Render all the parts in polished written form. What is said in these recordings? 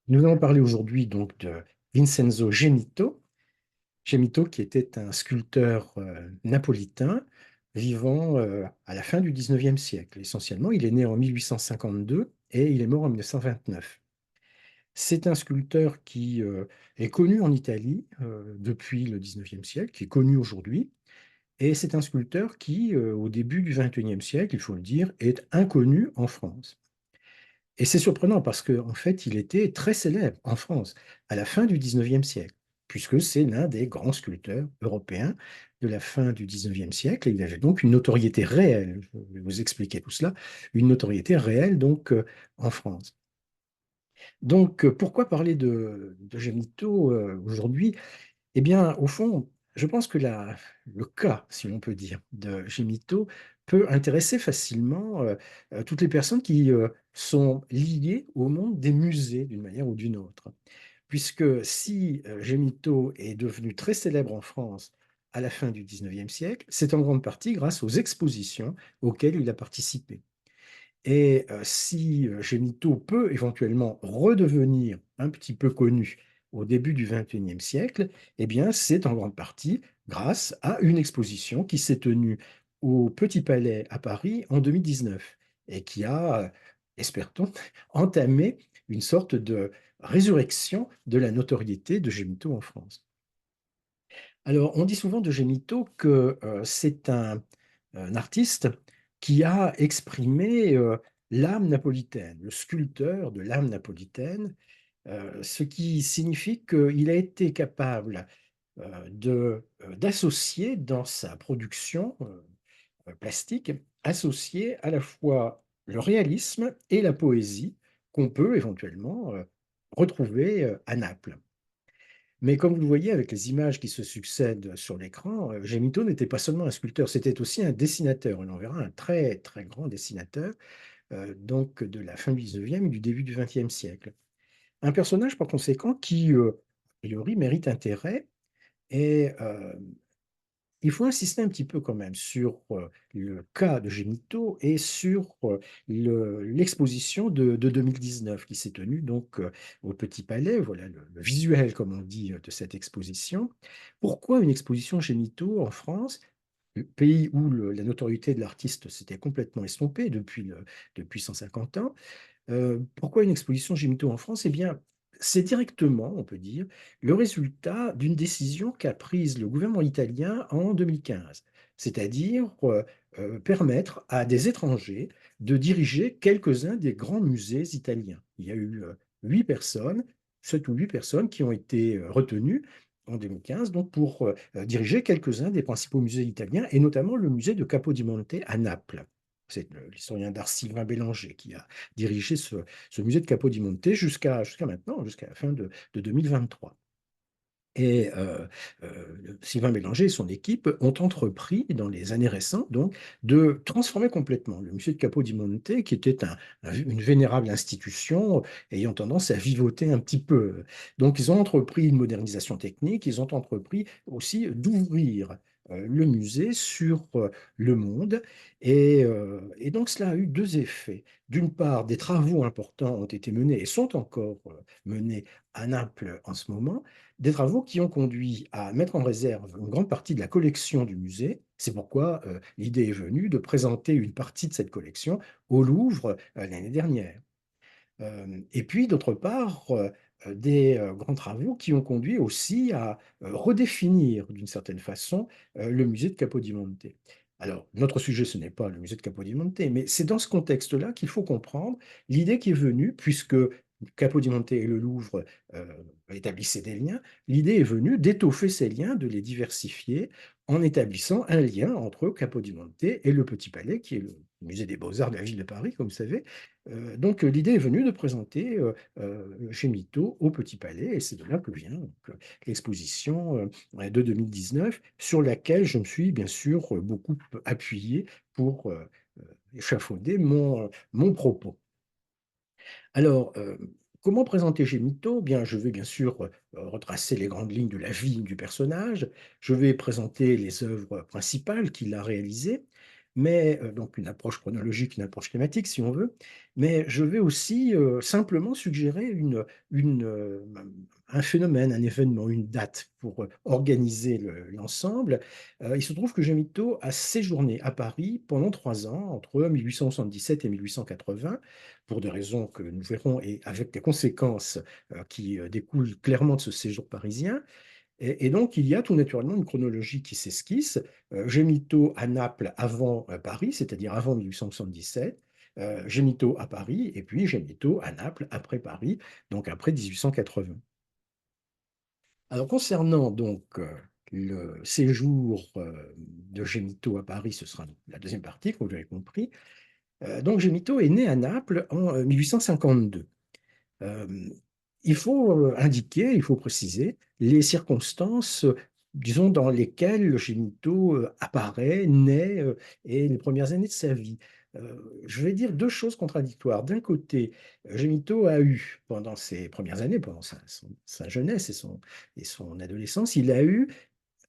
Nous allons parler aujourd'hui donc de Vincenzo Gemito. Gemito qui était un sculpteur napolitain vivant à la fin du 19e siècle. Essentiellement, il est né en 1852 et il est mort en 1929. C'est un sculpteur qui est connu en Italie depuis le 19e siècle, qui est connu aujourd'hui. Et c'est un sculpteur qui, au début du 21e siècle, il faut le dire, est inconnu en France. Et c'est surprenant parce qu'en fait, il était très célèbre en France à la fin du 19e siècle, puisque c'est l'un des grands sculpteurs européens de la fin du 19e siècle. Et il avait donc une notoriété réelle, je vais vous expliquer tout cela, une notoriété réelle donc en France. Donc, pourquoi parler de Gemito aujourd'hui? Eh bien, au fond, je pense que le cas, si l'on peut dire, de Gemito peut intéresser facilement toutes les personnes qui sont liées au monde des musées d'une manière ou d'une autre. Puisque si Gemito est devenu très célèbre en France à la fin du 19e siècle, c'est en grande partie grâce aux expositions auxquelles il a participé. Et si Gemito peut éventuellement redevenir un petit peu connu au début du XXIe siècle, eh bien, c'est en grande partie grâce à une exposition qui s'est tenue au Petit Palais à Paris en 2019 et qui a, espère-t-on, entamé une sorte de résurrection de la notoriété de Gemito en France. Alors, on dit souvent de Gemito que c'est un artiste qui a exprimé l'âme napolitaine, le sculpteur de l'âme napolitaine, ce qui signifie qu'il a été capable d'associer dans sa production plastique, associer à la fois le réalisme et la poésie qu'on peut éventuellement retrouver à Naples. Mais comme vous le voyez avec les images qui se succèdent sur l'écran, Gemito n'était pas seulement un sculpteur, c'était aussi un dessinateur. On en verra un très très grand dessinateur, donc de la fin du 19e et du début du 20e siècle. Un personnage par conséquent qui, a priori, mérite intérêt et il faut insister un petit peu quand même sur le cas de Gemito et sur l'exposition de 2019 qui s'est tenue donc au Petit Palais. Voilà le visuel, comme on dit, de cette exposition. Pourquoi une exposition Gemito en France, le pays où la notoriété de l'artiste s'était complètement estompée depuis 150 ans? Pourquoi une exposition Gemito en France? Eh bien, c'est directement, on peut dire, le résultat d'une décision qu'a prise le gouvernement italien en 2015, c'est-à-dire permettre à des étrangers de diriger quelques-uns des grands musées italiens. Il y a eu 8 personnes, 7 ou 8 personnes qui ont été retenues en 2015 donc pour diriger quelques-uns des principaux musées italiens et notamment le musée de Capodimonte à Naples. C'est l'historien d'art Sylvain Bélanger qui a dirigé ce musée de Capodimonte jusqu'à maintenant, jusqu'à la fin de 2023. Et Sylvain Bélanger et son équipe ont entrepris, dans les années récentes, donc, de transformer complètement le musée de Capodimonte, qui était une vénérable institution ayant tendance à vivoter un petit peu. Donc, ils ont entrepris une modernisation technique, ils ont entrepris aussi d'ouvrir le musée sur le monde. Et donc, cela a eu deux effets. D'une part, des travaux importants ont été menés et sont encore menés à Naples en ce moment, des travaux qui ont conduit à mettre en réserve une grande partie de la collection du musée. C'est pourquoi l'idée est venue de présenter une partie de cette collection au Louvre l'année dernière. Et puis, d'autre part, des grands travaux qui ont conduit aussi à redéfinir d'une certaine façon le musée de Capodimonte. Alors, notre sujet, ce n'est pas le musée de Capodimonte, mais c'est dans ce contexte-là qu'il faut comprendre l'idée qui est venue, puisque Capodimonte et le Louvre établissaient des liens, l'idée est venue d'étoffer ces liens, de les diversifier en établissant un lien entre Capodimonte et le Petit Palais, qui est le musée des Beaux-Arts de la ville de Paris, comme vous savez. Donc l'idée est venue de présenter Gemito au Petit Palais, et c'est de là que vient donc, l'exposition de 2019, sur laquelle je me suis bien sûr beaucoup appuyé pour échafauder mon propos. Alors, comment présenter Gemito? Bien, je vais bien sûr retracer les grandes lignes de la vie du personnage, je vais présenter les œuvres principales qu'il a réalisées, mais donc une approche chronologique, une approche thématique si on veut, mais je vais aussi, simplement suggérer un phénomène, un événement, une date pour, organiser l'ensemble. Il se trouve que Gemito a séjourné à Paris pendant 3 ans, entre 1877 et 1880, pour des raisons que nous verrons et avec des conséquences, qui, découlent clairement de ce séjour parisien. Et donc, il y a tout naturellement une chronologie qui s'esquisse. Gemito à Naples avant Paris, c'est-à-dire avant 1877, Gemito à Paris, et puis Gemito à Naples après Paris, donc après 1880. Alors, concernant donc le séjour de Gemito à Paris, ce sera la deuxième partie, comme vous l'avez compris. Donc, Gemito est né à Naples en 1852. Euh, il faut indiquer, il faut préciser les circonstances, disons, dans lesquelles le génito apparaît, naît, et les premières années de sa vie. Je vais dire deux choses contradictoires. D'un côté, Gémito a eu, pendant ses premières années, pendant sa jeunesse et son adolescence, il a eu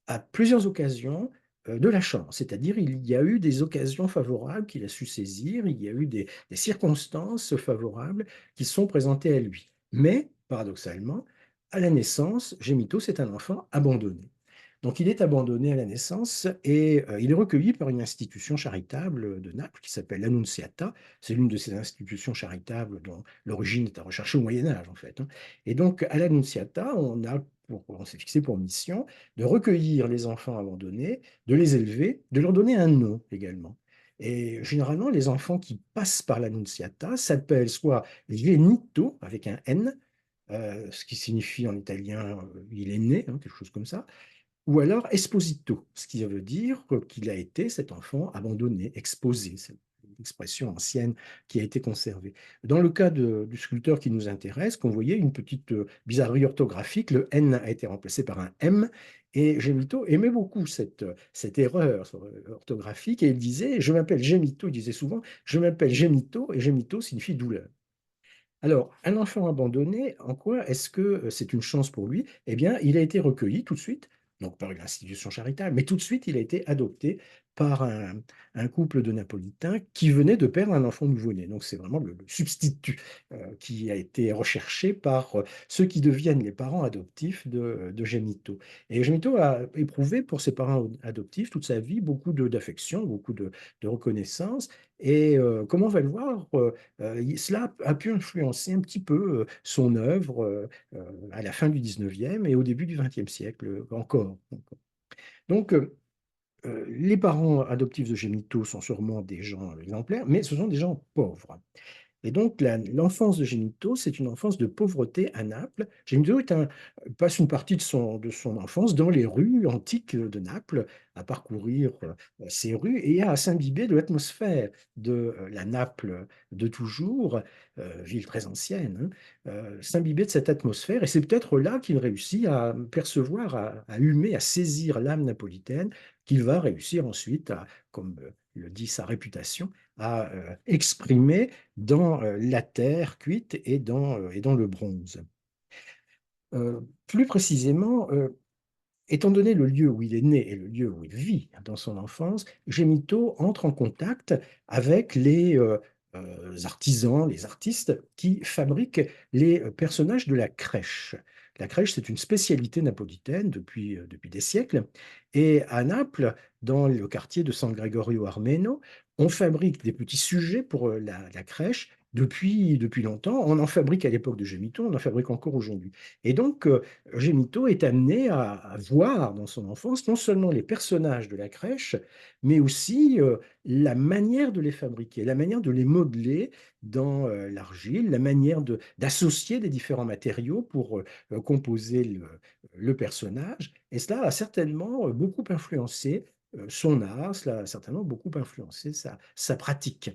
à plusieurs occasions de la chance, c'est-à-dire il y a eu des occasions favorables qu'il a su saisir, il y a eu des circonstances favorables qui sont présentées à lui. Mais, paradoxalement, à la naissance, Gémito, c'est un enfant abandonné. Donc il est abandonné à la naissance et il est recueilli par une institution charitable de Naples qui s'appelle l'Annunziata. C'est l'une de ces institutions charitables dont l'origine est à rechercher au Moyen Âge en fait, hein. Et donc à l'Annunziata, on s'est fixé pour mission de recueillir les enfants abandonnés, de les élever, de leur donner un nom également. Et généralement, les enfants qui passent par l'Annunziata s'appellent soit Genito, avec un N, ce qui signifie en italien il est né, hein, quelque chose comme ça, ou alors Esposito, ce qui veut dire qu'il a été cet enfant abandonné, exposé. C'est une expression ancienne qui a été conservée. Dans le cas du sculpteur qui nous intéresse, qu'on voyait une petite bizarrerie orthographique, le N a été remplacé par un M, et Gemito aimait beaucoup cette erreur orthographique, et il disait, je m'appelle Gemito, il disait souvent, je m'appelle Gemito, et Gemito signifie douleur. Alors, un enfant abandonné, en quoi est-ce que c'est une chance pour lui? Eh bien, il a été recueilli tout de suite, donc par une institution charitable, mais tout de suite, il a été adopté par un couple de Napolitains qui venait de perdre un enfant nouveau-né. Donc, c'est vraiment le substitut qui a été recherché par ceux qui deviennent les parents adoptifs de Gemito. Et Gemito a éprouvé pour ses parents adoptifs toute sa vie beaucoup d'affection, beaucoup de reconnaissance. Et comme on va le voir, cela a pu influencer un petit peu son œuvre à la fin du 19e et au début du 20e siècle encore. Donc, les parents adoptifs de Gemito sont sûrement des gens exemplaires, mais ce sont des gens pauvres. Et donc, l'enfance de Genito, c'est une enfance de pauvreté à Naples. Genito passe une partie de son enfance dans les rues antiques de Naples, à parcourir ces rues et à s'imbiber de l'atmosphère de la Naples de toujours, ville très ancienne, hein, s'imbiber de cette atmosphère. Et c'est peut-être là qu'il réussit à percevoir, à humer, à saisir l'âme napolitaine, qu'il va réussir ensuite à, comme le dit sa réputation, à exprimer dans la terre cuite et dans le bronze. Plus précisément, étant donné le lieu où il est né et le lieu où il vit dans son enfance, Gemito entre en contact avec les artisans, les artistes qui fabriquent les personnages de la crèche. La crèche, c'est une spécialité napolitaine depuis des siècles. Et à Naples, dans le quartier de San Gregorio Armeno, on fabrique des petits sujets pour la crèche depuis longtemps. On en fabrique à l'époque de Gemito, on en fabrique encore aujourd'hui. Et donc, Gemito est amené à voir dans son enfance non seulement les personnages de la crèche, mais aussi la manière de les fabriquer, la manière de les modeler dans l'argile, la manière d'associer des différents matériaux pour composer le personnage. Et cela a certainement beaucoup influencé son art, cela a certainement beaucoup influencé sa pratique.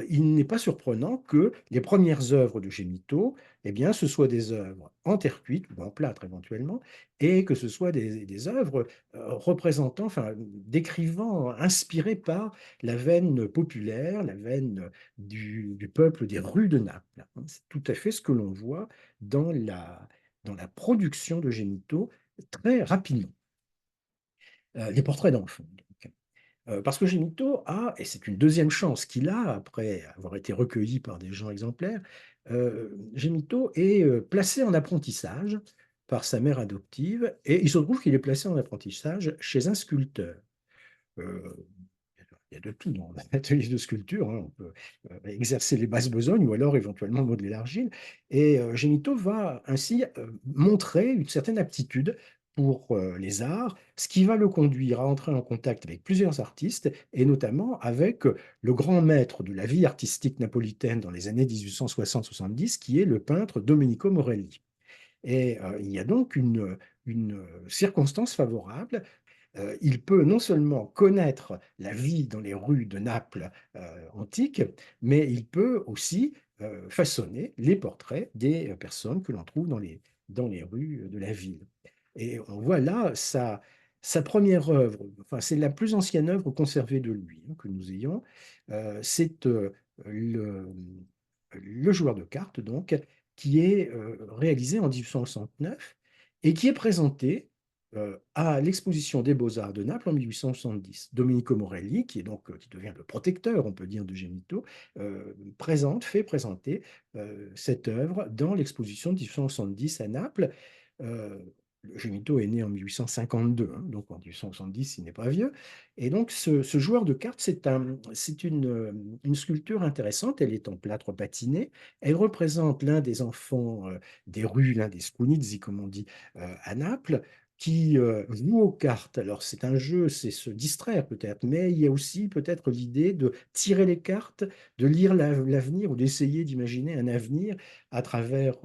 Il n'est pas surprenant que les premières œuvres de Gemito, eh bien, ce soit des œuvres en terre cuite ou en plâtre éventuellement, et que ce soit des œuvres représentant, enfin, décrivant, inspirées par la veine populaire, la veine du peuple des rues de Naples. C'est tout à fait ce que l'on voit dans la production de Gemito très rapidement. Les portraits d'enfants, donc. Parce que Gémito a, et c'est une deuxième chance qu'il a après avoir été recueilli par des gens exemplaires, Gémito est, placé en apprentissage par sa mère adoptive et il se trouve qu'il est placé en apprentissage chez un sculpteur. Heu, il y a de tout dans l'atelier de sculpture, hein. On peut, exercer les basses besognes ou alors éventuellement modeler l'argile et Gémito va ainsi, montrer une certaine aptitude pour, les arts, ce qui va le conduire à entrer en contact avec plusieurs artistes et notamment avec, le grand maître de la vie artistique napolitaine dans les années 1860-70 qui est le peintre Domenico Morelli et il y a donc une circonstance favorable. Il peut non seulement connaître la vie dans les rues de Naples, antiques, mais il peut aussi, façonner les portraits des, personnes que l'on trouve dans les rues de la ville. Et on voit là sa première œuvre, enfin c'est la plus ancienne œuvre conservée de lui, hein, que nous ayons. C'est, le, le joueur de cartes donc, qui est, réalisé en 1869 et qui est présenté à l'exposition des Beaux-Arts de Naples en 1870. Domenico Morelli, qui est donc, qui devient le protecteur, on peut dire, de Gemito, fait présenter cette œuvre dans l'exposition de 1870 à Naples. Euh, Gemito est né en 1852, hein, donc en 1870, il n'est pas vieux. Et donc, ce joueur de cartes, c'est une sculpture intéressante. Elle est en plâtre patiné. Elle représente l'un des enfants des rues, l'un des Scunizzi, comme on dit, à Naples, qui joue aux cartes. Alors, c'est un jeu, c'est se distraire peut-être, mais il y a aussi peut-être l'idée de tirer les cartes, de lire l'avenir ou d'essayer d'imaginer un avenir à travers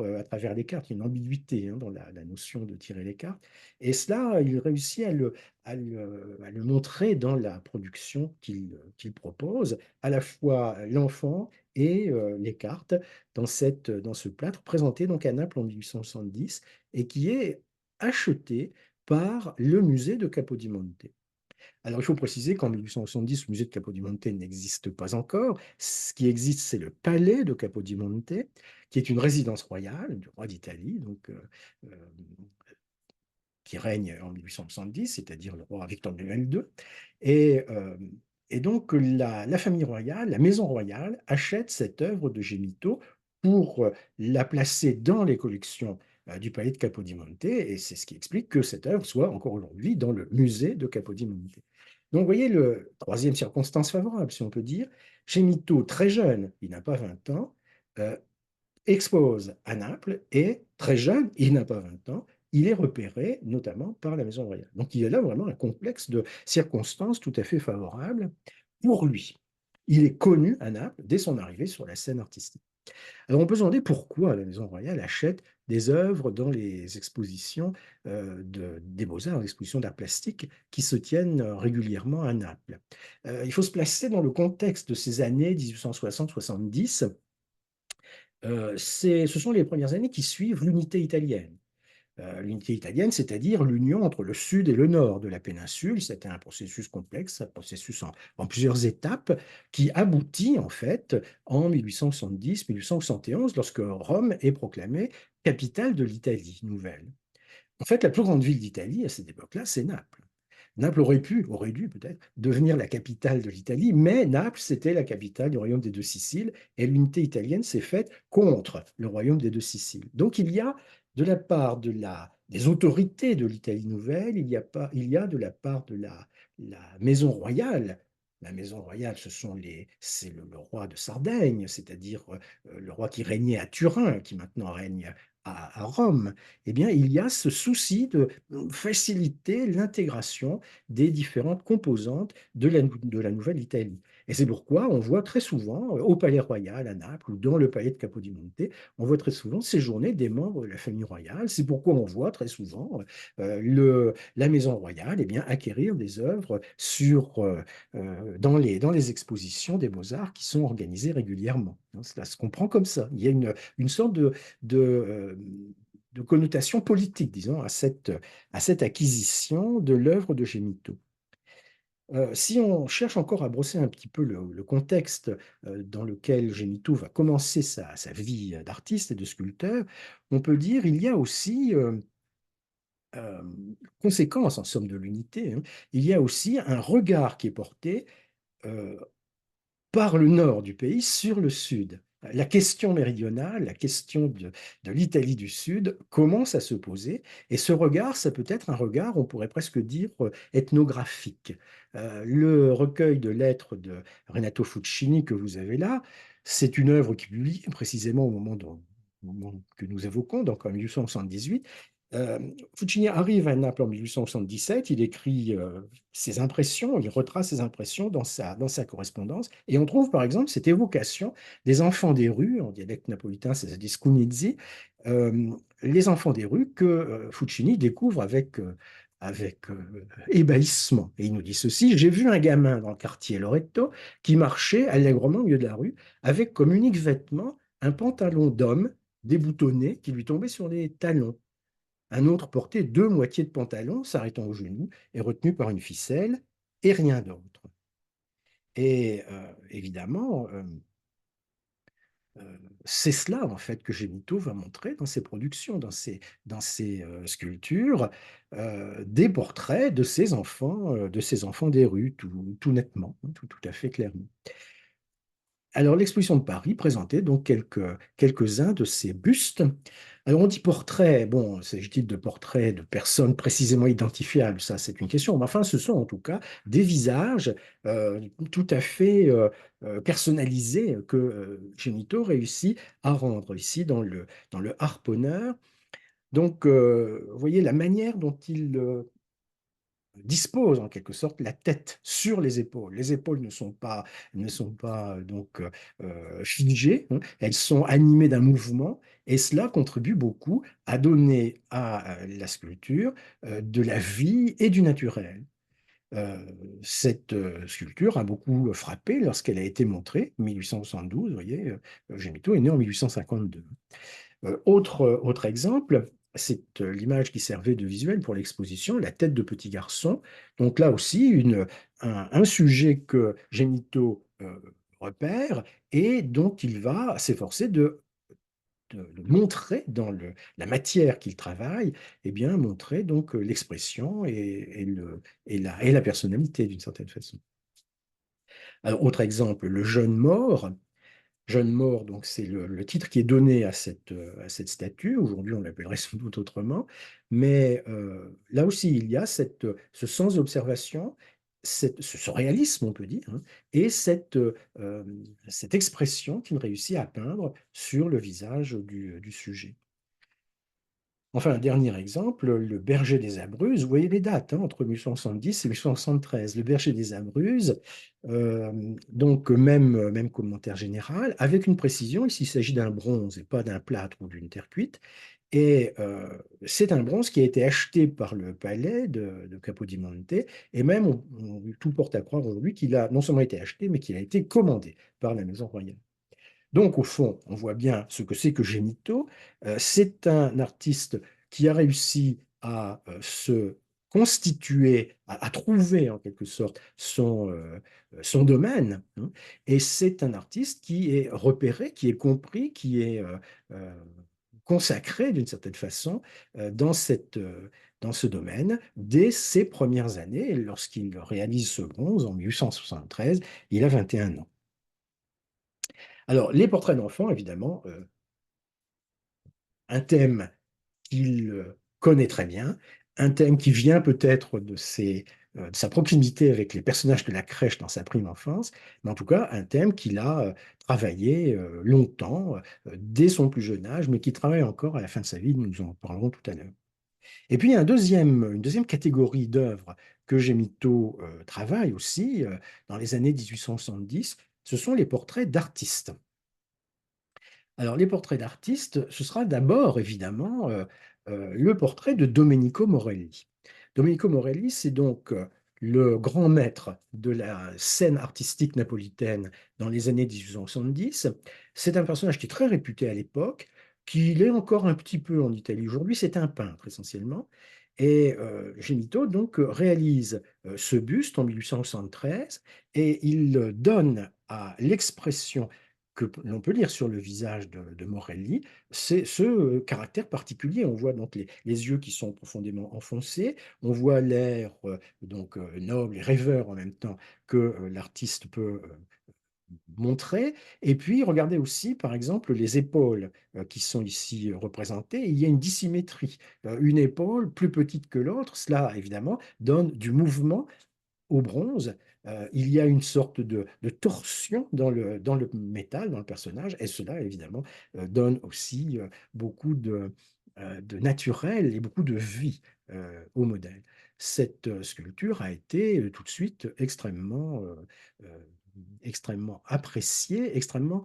les cartes. Il y a une ambiguïté hein, dans la notion de tirer les cartes. Et cela, il réussit à le montrer dans la production qu'il propose, à la fois l'enfant et les cartes dans ce plâtre présenté donc à Naples en 1870 et qui est acheté par le musée de Capodimonte. Alors, il faut préciser qu'en 1870, le musée de Capodimonte n'existe pas encore. Ce qui existe, c'est le palais de Capodimonte, qui est une résidence royale du roi d'Italie, donc, euh, qui règne en 1870, c'est-à-dire le roi Victor Emmanuel II. Et, euh, et donc, la famille royale, la maison royale, achète cette œuvre de Gemito pour la placer dans les collections du palais de Capodimonte, et c'est ce qui explique que cette œuvre soit encore aujourd'hui dans le musée de Capodimonte. Donc, vous voyez, le troisième circonstance favorable, si on peut dire, Gemito, très jeune, il n'a pas 20 ans, euh, expose à Naples et très jeune, il n'a pas 20 ans, il est repéré notamment par la Maison royale. Donc il y a là vraiment un complexe de circonstances tout à fait favorables pour lui. Il est connu à Naples dès son arrivée sur la scène artistique. Alors on peut se demander pourquoi la Maison royale achète des œuvres dans les expositions des beaux-arts, les expositions d'art plastique qui se tiennent régulièrement à Naples. Il faut se placer dans le contexte de ces années 1860-70. Ce sont les premières années qui suivent l'unité italienne. L'unité italienne, c'est-à-dire l'union entre le sud et le nord de la péninsule. C'était un processus complexe, un processus en plusieurs étapes, qui aboutit en fait en 1870-1871, lorsque Rome est proclamée capitale de l'Italie nouvelle. En fait, la plus grande ville d'Italie à cette époque-là, c'est Naples. Naples aurait dû peut-être devenir la capitale de l'Italie, mais Naples, c'était la capitale du royaume des deux Siciles, et l'unité italienne s'est faite contre le royaume des deux Siciles. Donc il y a de la part des autorités de l'Italie nouvelle, il y a de la part de la maison royale. La maison royale, c'est le roi de Sardaigne, c'est-à-dire le roi qui régnait à Turin, qui maintenant règne à Rome. Eh bien, il y a ce souci de faciliter l'intégration des différentes composantes de la Nouvelle-Italie. Et c'est pourquoi on voit très souvent au Palais Royal à Naples ou dans le Palais de Capodimonte, on voit très souvent séjourner des membres de la famille royale. C'est pourquoi on voit très souvent la Maison royale eh bien, acquérir des œuvres dans les expositions des beaux-arts qui sont organisées régulièrement. Cela se comprend comme ça. Il y a une sorte de, euh, de connotation politique, disons, à cette acquisition de l'œuvre de Gemito. Si on cherche encore à brosser un petit peu le contexte dans lequel Gemito va commencer sa vie d'artiste et de sculpteur, on peut dire il y a aussi conséquence, en somme, de l'unité, hein, il y a aussi un regard qui est porté euh, par le nord du pays sur le sud. La question méridionale, la question de l'Italie du Sud commence à se poser, et ce regard, ça peut être un regard, on pourrait presque dire, ethnographique. Le recueil de lettres de Renato Fucini que vous avez là, c'est une œuvre qui publie précisément au moment que nous évoquons, donc en 1878. Euh, Fucini arrive à Naples en 1877, il écrit ses impressions, il retrace ses impressions dans sa correspondance, et on trouve par exemple cette évocation des enfants des rues, en dialecte napolitain, c'est des Scunizzi, euh, les enfants des rues que Fucini découvre avec ébahissement. Et il nous dit ceci: j'ai vu un gamin dans le quartier Loreto qui marchait allègrement au milieu de la rue avec comme unique vêtement un pantalon d'homme déboutonné qui lui tombait sur les talons. Un autre portait deux moitiés de pantalon s'arrêtant au genou et retenu par une ficelle, et rien d'autre. Et évidemment, c'est cela en fait que Gemito va montrer dans ses productions, dans ses sculptures, des portraits de ses enfants des rues, tout nettement, hein, tout à fait clairement. Alors, l'exposition de Paris présentait donc quelques-uns de ces bustes. Alors, on dit portrait, bon, s'agit-il de portraits de personnes précisément identifiables? Ça, c'est une question. Mais enfin, ce sont en tout cas des visages tout à fait personnalisés que Genito réussit à rendre ici dans le Harponneur. Donc, vous voyez la manière dont il dispose en quelque sorte la tête sur les épaules. Les épaules ne sont pas donc figées, hein. Elles sont animées d'un mouvement, et cela contribue beaucoup à donner à la sculpture de la vie et du naturel. Euh, cette sculpture a beaucoup frappé lorsqu'elle a été montrée en 1872. Vous voyez, Gemito est né en 1852. Autre exemple, c'est l'image qui servait de visuel pour l'exposition, la tête de petit garçon. Donc là aussi, un sujet que Gemito repère et dont il va s'efforcer de montrer dans la matière qu'il travaille, eh bien, montrer donc l'expression et la personnalité d'une certaine façon. Alors, autre exemple, le jeune mort. Jeune mort, donc c'est le titre qui est donné à cette statue. Aujourd'hui, on l'appellerait sans doute autrement. Mais là aussi, il y a ce sens d'observation, ce réalisme, on peut dire, hein, et cette expression qu'il réussit à peindre sur le visage du sujet. Enfin, un dernier exemple, le berger des Abruzzes. Vous voyez les dates, hein, entre 1870 et 1873. Le berger des Abruzzes, donc même commentaire général, avec une précision, ici il s'agit d'un bronze et pas d'un plâtre ou d'une terre cuite. Et c'est un bronze qui a été acheté par le palais de Capodimonte, et même tout porte à croire aujourd'hui qu'il a non seulement été acheté, mais qu'il a été commandé par la maison royale. Donc, au fond, on voit bien ce que c'est que Gemito. C'est un artiste qui a réussi à se constituer, à trouver en quelque sorte son domaine, hein. Et c'est un artiste qui est repéré, qui est compris, qui est euh, consacré d'une certaine façon dans ce domaine dès ses premières années. Lorsqu'il réalise ce bronze en 1873, il a 21 ans. Alors, les portraits d'enfants, évidemment, un thème qu'il connaît très bien, un thème qui vient peut-être de sa proximité avec les personnages de la crèche dans sa prime enfance, mais en tout cas, un thème qu'il a travaillé longtemps, dès son plus jeune âge, mais qui travaille encore à la fin de sa vie, nous en parlerons tout à l'heure. Et puis, il y a une deuxième catégorie d'œuvres que Gemito travaille aussi dans les années 1870, ce sont les portraits d'artistes. Alors, les portraits d'artistes, ce sera d'abord, évidemment, le portrait de Domenico Morelli. Domenico Morelli, c'est donc le grand maître de la scène artistique napolitaine dans les années 1870. C'est un personnage qui est très réputé à l'époque, qui l'est encore un petit peu en Italie aujourd'hui. C'est un peintre essentiellement. Et Gemito donc réalise ce buste en 1873, et il donne à l'expression l'on peut lire sur le visage de Morelli, c'est ce caractère particulier. On voit donc les yeux qui sont profondément enfoncés, on voit l'air noble et rêveur en même temps que l'artiste peut montrer. Et puis, regardez aussi, par exemple, les épaules qui sont ici représentées. Il y a une dissymétrie. Une épaule plus petite que l'autre, cela, évidemment, donne du mouvement au bronze. Il y a une sorte de torsion dans le métal, dans le personnage, et cela, évidemment, donne aussi beaucoup de naturel et beaucoup de vie au modèle. Cette sculpture a été tout de suite euh, extrêmement appréciée, extrêmement,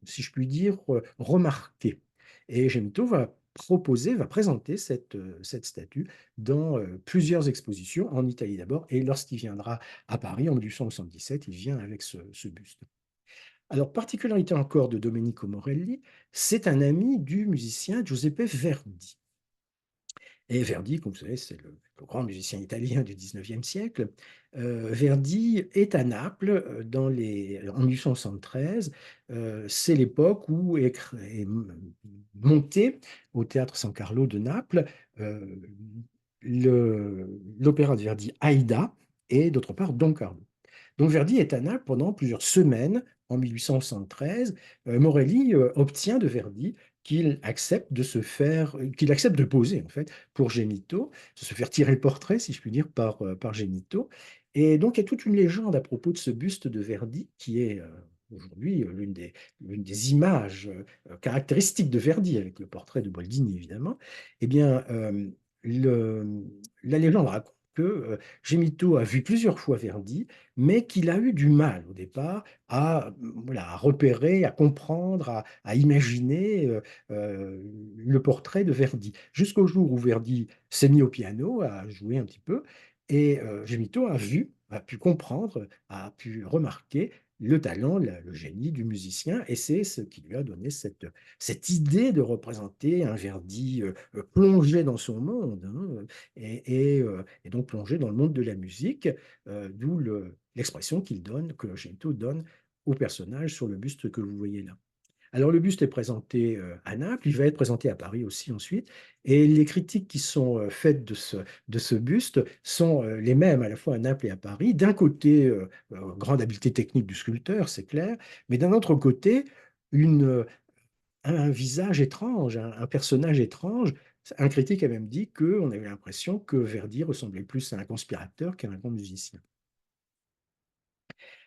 si je puis dire, remarquée. Et Gemito va présenter cette statue dans plusieurs expositions, en Italie d'abord, et lorsqu'il viendra à Paris en 1877, il vient avec ce buste. Alors, particularité encore de Domenico Morelli, c'est un ami du musicien Giuseppe Verdi. Et Verdi, comme vous savez, c'est le grand musicien italien du 19e siècle. Verdi est à Naples en 1873. C'est l'époque où est monté au théâtre San Carlo de Naples euh, l'opéra de Verdi Aïda et d'autre part Don Carlo. Donc Verdi est à Naples pendant plusieurs semaines en 1873. Morelli obtient de Verdi qu'il accepte de poser en fait pour Gemito, de se faire tirer le portrait, si je puis dire, par Gemito. Et donc il y a toute une légende à propos de ce buste de Verdi qui est aujourd'hui l'une des images caractéristiques de Verdi, avec le portrait de Boldini évidemment. Eh bien, le- la légende raconte que Gemito a vu plusieurs fois Verdi, mais qu'il a eu du mal au départ voilà, à repérer, à comprendre, à imaginer le portrait de Verdi. Jusqu'au jour où Verdi s'est mis au piano, a joué un petit peu, et Gemito a pu comprendre, a pu remarquer le talent, le génie du musicien, et c'est ce qui lui a donné cette idée de représenter un Verdi plongé dans son monde, hein, et donc plongé dans le monde de la musique, d'où l'expression que Gento donne au personnage sur le buste que vous voyez là. Alors le buste est présenté à Naples, il va être présenté à Paris aussi ensuite, et les critiques qui sont faites de ce buste sont les mêmes à la fois à Naples et à Paris. D'un côté, grande habileté technique du sculpteur, c'est clair, mais d'un autre côté, une, un visage étrange, un personnage étrange. Un critique a même dit qu'on avait l'impression que Verdi ressemblait plus à un conspirateur qu'à un grand musicien.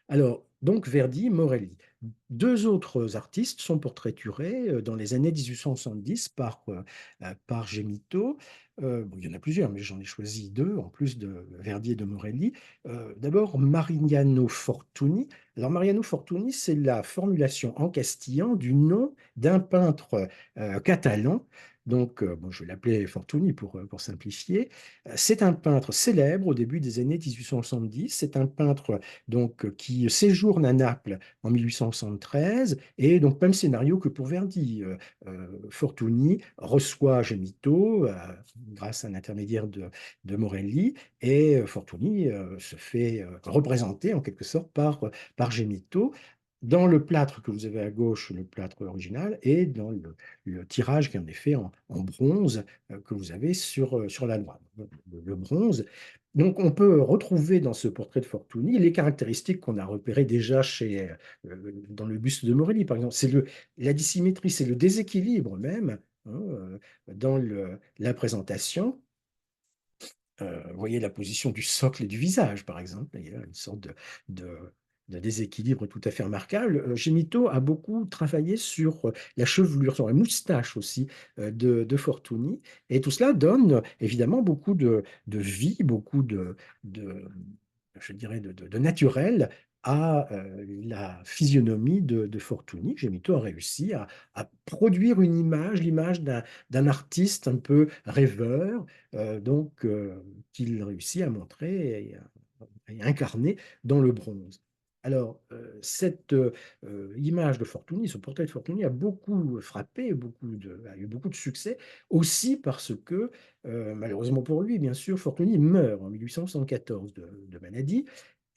Alors, donc Verdi, Morelli. Deux autres artistes sont portraiturés dans les années 1870 par Gemito. Bon, il y en a plusieurs, mais j'en ai choisi deux, en plus de Verdi et de Morelli. D'abord, Mariano Fortuny. Alors, Mariano Fortuny, c'est la formulation en castillan du nom d'un peintre catalan. Donc, bon, je vais l'appeler Fortuny pour simplifier. C'est un peintre célèbre au début des années 1870. C'est un peintre qui séjourne à Naples en 1873, et donc même scénario que pour Verdi. Fortuny reçoit Gemito grâce à un intermédiaire de Morelli, et Fortuny se fait représenter en quelque sorte par Gemito dans le plâtre que vous avez à gauche, le plâtre original, et dans le tirage qui en est fait en bronze que vous avez sur la droite. Le bronze. Donc, on peut retrouver dans ce portrait de Fortuny les caractéristiques qu'on a repérées déjà dans le buste de Morelli, par exemple. La dissymétrie, c'est le déséquilibre même hein, dans la présentation. Vous voyez la position du socle et du visage, par exemple. Il y a une sorte de- de déséquilibre tout à fait remarquable. Gemito a beaucoup travaillé sur la chevelure, sur la moustache aussi de Fortuny. Et tout cela donne évidemment beaucoup de vie, beaucoup de- je dirais, de naturel à la physionomie de Fortuny. Gemito a réussi à produire une image, l'image d'un artiste un peu rêveur, qu'il réussit à montrer et incarner dans le bronze. Alors, cette image de Fortuny, ce portrait de Fortuny a beaucoup frappé, a eu beaucoup de succès, aussi parce que, malheureusement pour lui, bien sûr, Fortuny meurt en 1874 de maladie,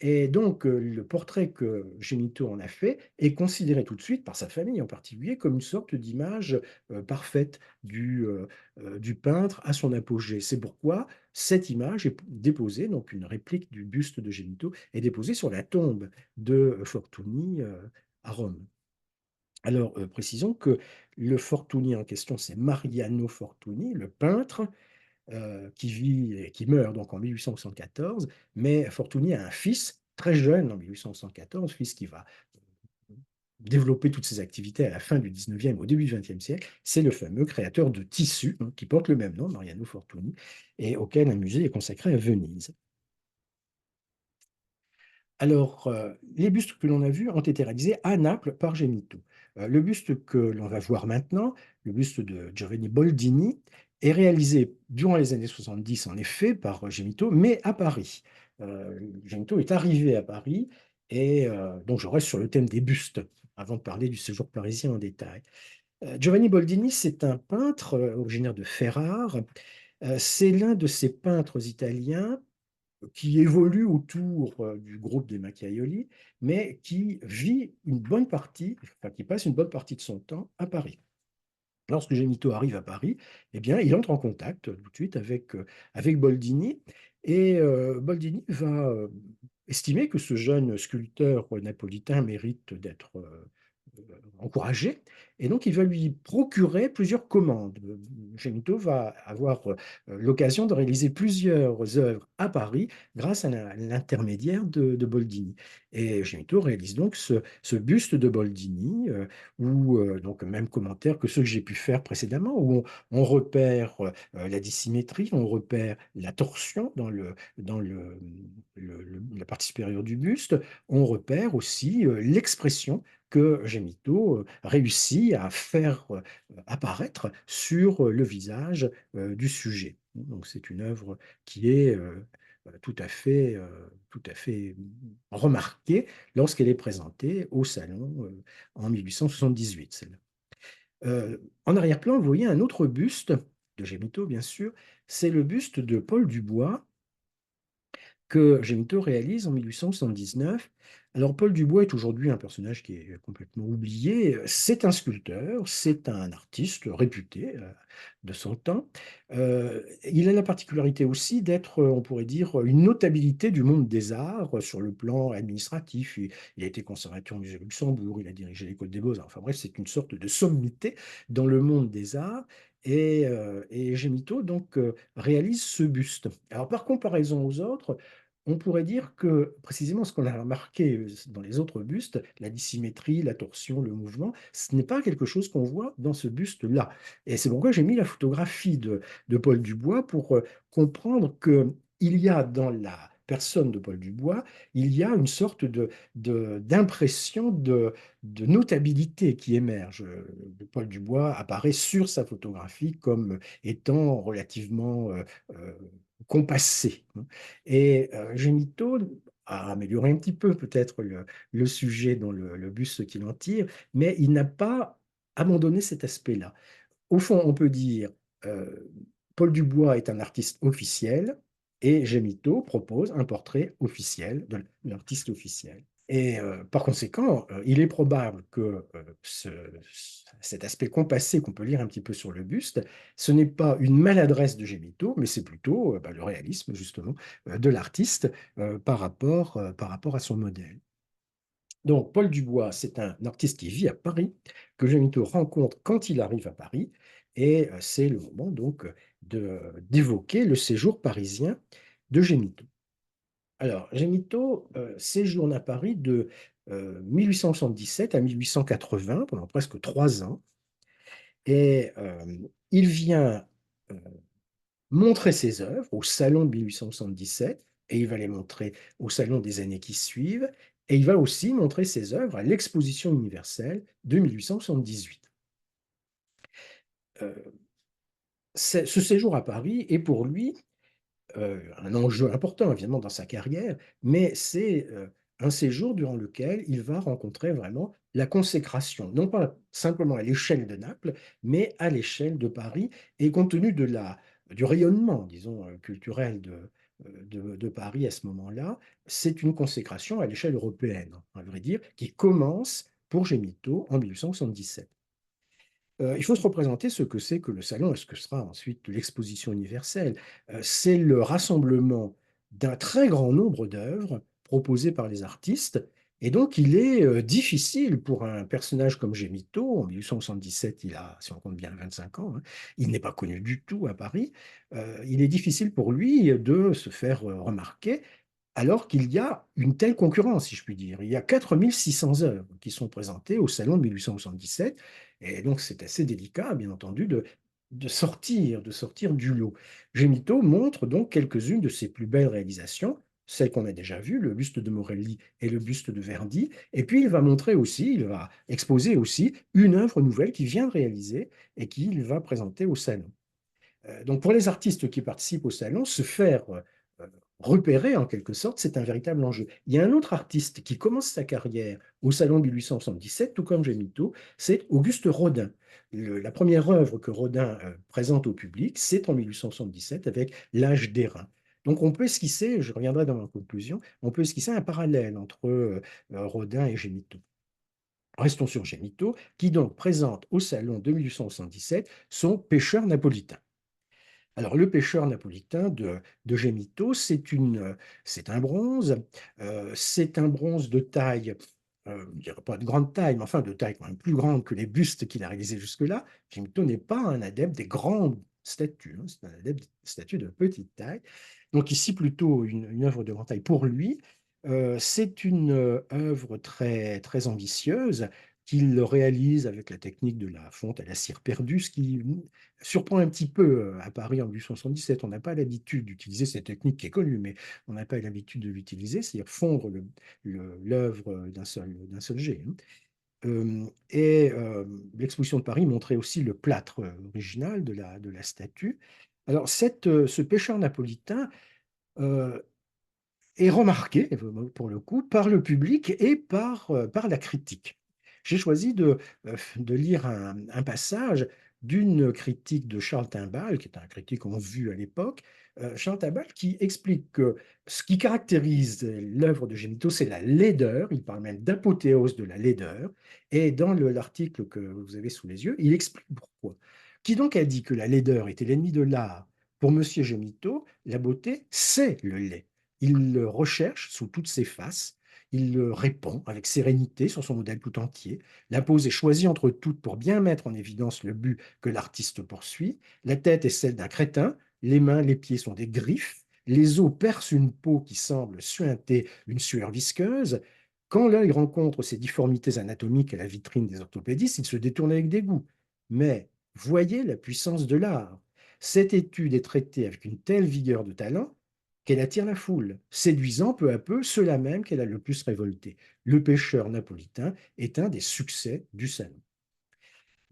Et donc, le portrait que Gemito en a fait est considéré tout de suite, par sa famille en particulier, comme une sorte d'image, parfaite du peintre à son apogée. C'est pourquoi cette image est déposée, donc une réplique du buste de Gemito est déposée sur la tombe de Fortuny, à Rome. Alors, précisons que le Fortuny en question, c'est Mariano Fortuny, le peintre, qui vit et qui meurt donc en 1874, mais Fortuny a un fils très jeune en 1874, fils qui va développer toutes ses activités à la fin du 19e, au début du 20e siècle. C'est le fameux créateur de tissus, hein, qui porte le même nom, Mariano Fortuny, et auquel un musée est consacré à Venise. Alors, les bustes que l'on a vus ont été réalisés à Naples par Gemito. Le buste que l'on va voir maintenant, le buste de Giovanni Boldini, est réalisé durant les années 70, en effet, par Gemito, mais à Paris. Gemito est arrivé à Paris et donc je reste sur le thème des bustes avant de parler du séjour parisien en détail. Giovanni Boldini, c'est un peintre originaire de Ferrare. C'est l'un de ces peintres italiens qui évolue autour du groupe des Macchiaioli, mais qui vit une bonne partie, enfin qui passe une bonne partie de son temps à Paris. Lorsque Gemito arrive à Paris, eh bien, il entre en contact tout de suite avec Boldini, et Boldini va estimer que ce jeune sculpteur napolitain mérite d'être encouragé, et donc il va lui procurer plusieurs commandes. Gemito va avoir l'occasion de réaliser plusieurs œuvres à Paris grâce à l'intermédiaire de Boldini. Et Gemito réalise donc ce buste de Boldini, où, donc même commentaire que ceux que j'ai pu faire précédemment, où on repère la dissymétrie, on repère la torsion dans la partie supérieure du buste, on repère aussi l'expression que Gemito réussit à faire apparaître sur le visage du sujet. Donc c'est une œuvre qui est tout à fait remarquée lorsqu'elle est présentée au Salon en 1878, celle-là. En arrière-plan, vous voyez un autre buste de Gemito, bien sûr, c'est le buste de Paul Dubois, que Gemito réalise en 1879. Alors, Paul Dubois est aujourd'hui un personnage qui est complètement oublié. C'est un sculpteur, c'est un artiste réputé de son temps. Il a la particularité aussi d'être, on pourrait dire, une notabilité du monde des arts sur le plan administratif. Il a été conservateur au musée Luxembourg, il a dirigé l'école des beaux-arts. Enfin bref, c'est une sorte de sommité dans le monde des arts. Et Gemito donc réalise ce buste. Alors par comparaison aux autres, on pourrait dire que précisément ce qu'on a remarqué dans les autres bustes, la dissymétrie, la torsion, le mouvement, ce n'est pas quelque chose qu'on voit dans ce buste-là. Et c'est pourquoi j'ai mis la photographie de Paul Dubois pour comprendre qu'il y a dans la personne de Paul Dubois, il y a une sorte d'impression de notabilité qui émerge. Paul Dubois apparaît sur sa photographie comme étant relativement euh, compassé. Et Gemito a amélioré un petit peu peut-être le sujet dans le buste qu'il en tire, mais il n'a pas abandonné cet aspect-là. Au fond, on peut dire Paul Dubois est un artiste officiel et Gemito propose un portrait officiel de l'artiste officiel. Et par conséquent, il est probable que cet aspect compassé qu'on peut lire un petit peu sur le buste, ce n'est pas une maladresse de Gemito, mais c'est plutôt le réalisme justement de l'artiste par rapport à son modèle. Donc, Paul Dubois, c'est un artiste qui vit à Paris, que Gemito rencontre quand il arrive à Paris, et c'est le moment donc d'évoquer le séjour parisien de Gemito. Alors, Gemito séjourne à Paris de 1877 à 1880, pendant presque 3 ans, et il vient euh, montrer ses œuvres au Salon de 1877, et il va les montrer au Salon des années qui suivent, et il va aussi montrer ses œuvres à l'Exposition universelle de 1878. Euh, ce séjour à Paris est pour lui un enjeu important, évidemment, dans sa carrière, mais c'est un séjour durant lequel il va rencontrer vraiment la consécration, non pas simplement à l'échelle de Naples, mais à l'échelle de Paris, et compte tenu du rayonnement, disons, culturel de Paris à ce moment-là, c'est une consécration à l'échelle européenne, à vrai dire, qui commence pour Gémito en 1877. Il faut se représenter ce que c'est que le salon et ce que sera ensuite l'exposition universelle. C'est le rassemblement d'un très grand nombre d'œuvres proposées par les artistes et donc il est, difficile pour un personnage comme Gémito, en 1877, il a, si on compte bien, 25 ans, hein, il n'est pas connu du tout à Paris. Il est difficile pour lui de se faire, remarquer alors qu'il y a une telle concurrence, si je puis dire. Il y a 4 600 œuvres qui sont présentées au salon de 1877 et donc c'est assez délicat, bien entendu, de sortir du lot. Gemito montre donc quelques-unes de ses plus belles réalisations, celles qu'on a déjà vues, le buste de Morelli et le buste de Verdi, et puis il va montrer aussi, il va exposer aussi une œuvre nouvelle qu'il vient de réaliser et qu'il va présenter au salon. Donc pour les artistes qui participent au salon, se faire repérer en quelque sorte, c'est un véritable enjeu. Il y a un autre artiste qui commence sa carrière au salon de 1877, tout comme Gemito, c'est Auguste Rodin. La première œuvre que Rodin présente au public, c'est en 1877 avec L'âge d'airain. Donc on peut esquisser, je reviendrai dans ma conclusion, on peut esquisser un parallèle entre Rodin et Gemito. Restons sur Gemito, qui donc présente au salon de 1877 son Pêcheur napolitain. Alors, le pêcheur napolitain de Gemito, c'est c'est un bronze de taille, je dirais pas de grande taille, mais enfin de taille quand même plus grande que les bustes qu'il a réalisés jusque-là. Gemito n'est pas un adepte des grandes statues, hein, c'est un adepte des statues de petite taille. Donc ici, plutôt une œuvre de grande taille pour lui. C'est une œuvre très, très ambitieuse qu'il réalise avec la technique de la fonte à la cire perdue, ce qui surprend un petit peu à Paris en 1877. On n'a pas l'habitude d'utiliser cette technique qui est connue, mais on n'a pas l'habitude de l'utiliser, c'est-à-dire fondre l'œuvre d'un seul jet, hein. L'exposition de Paris montrait aussi le plâtre original de la statue. Alors, ce pêcheur napolitain euh, est remarqué, pour le coup, par le public et par la critique. J'ai choisi de lire un passage d'une critique de Charles Timbal, qui est un critique en vue à l'époque, Charles Timbal qui explique que ce qui caractérise l'œuvre de Gemito, c'est la laideur, il parle même d'apothéose de la laideur, et dans l'article que vous avez sous les yeux, il explique pourquoi. Qui donc a dit que la laideur était l'ennemi de l'art? Pour Monsieur Gemito, la beauté, c'est le lait. Il le recherche sous toutes ses faces, il le répond avec sérénité sur son modèle tout entier. La pose est choisie entre toutes pour bien mettre en évidence le but que l'artiste poursuit. La tête est celle d'un crétin, les mains, les pieds sont des griffes, les os percent une peau qui semble suinter une sueur visqueuse. Quand l'œil rencontre ces difformités anatomiques à la vitrine des orthopédistes, il se détourne avec dégoût. Mais voyez la puissance de l'art. Cette étude est traitée avec une telle vigueur de talent qu'elle attire la foule, séduisant peu à peu ceux-là même qu'elle a le plus révolté. Le pêcheur napolitain est un des succès du salon.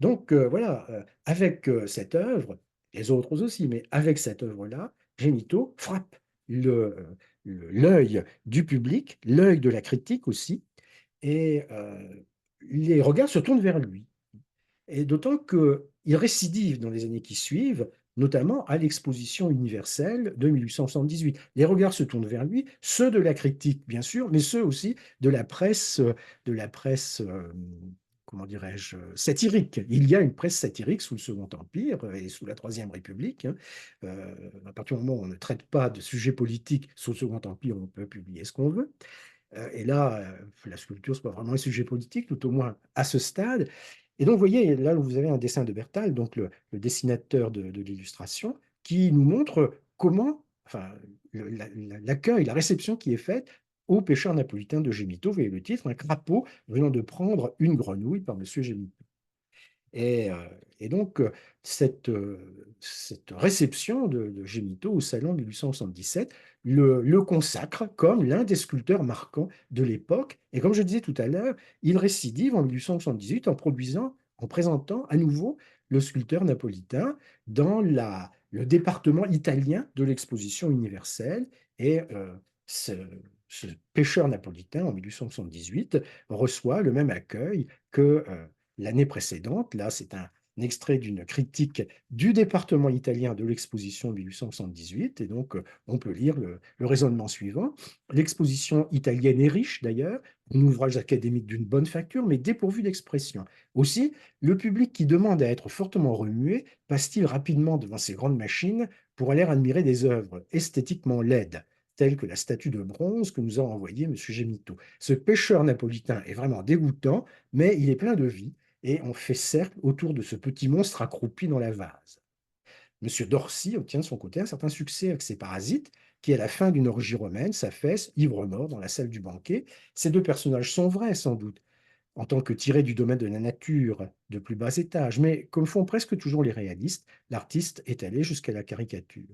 Donc voilà, avec cette œuvre, les autres aussi, mais avec cette œuvre-là, Gemito frappe l'œil du public, l'œil de la critique aussi, et les regards se tournent vers lui. Et d'autant qu'il récidive dans les années qui suivent, notamment à l'exposition universelle de 1878. Les regards se tournent vers lui, ceux de la critique, bien sûr, mais ceux aussi de la presse comment dirais-je, satirique. Il y a une presse satirique sous le Second Empire et sous la Troisième République, hein. À partir du moment où on ne traite pas de sujets politiques sous le Second Empire, on peut publier ce qu'on veut. Et là, la sculpture, ce n'est pas vraiment un sujet politique, tout au moins à ce stade. Et donc, vous voyez, là, vous avez un dessin de Bertal, donc le dessinateur de l'illustration, qui nous montre comment, enfin, l'accueil, la réception qui est faite au pêcheur napolitain de Gemito. Vous voyez le titre, un crapaud venant de prendre une grenouille par Monsieur Gemito. Et, euh, et donc, cette réception de Gemito au Salon 1877 le consacre comme l'un des sculpteurs marquants de l'époque. Et comme je disais tout à l'heure, il récidive en 1878 en présentant à nouveau le sculpteur napolitain dans le département italien de l'exposition universelle. Et ce, ce pêcheur napolitain, en 1878, reçoit le même accueil que l'année précédente. Là, c'est extrait d'une critique du département italien de l'exposition de 1878. Et donc, on peut lire le raisonnement suivant. L'exposition italienne est riche, d'ailleurs, un ouvrage académique d'une bonne facture, mais dépourvu d'expression. Aussi, le public qui demande à être fortement remué passe-t-il rapidement devant ces grandes machines pour aller admirer des œuvres esthétiquement laides, telles que la statue de bronze que nous a envoyée M. Gemito. Ce pêcheur napolitain est vraiment dégoûtant, mais il est plein de vie, et on fait cercle autour de ce petit monstre accroupi dans la vase. Monsieur Dorcy obtient de son côté un certain succès avec ses parasites, qui, à la fin d'une orgie romaine, s'affaissent, ivre-mort, dans la salle du banquet. Ces deux personnages sont vrais, sans doute, en tant que tirés du domaine de la nature de plus bas étage, mais comme font presque toujours les réalistes, l'artiste est allé jusqu'à la caricature.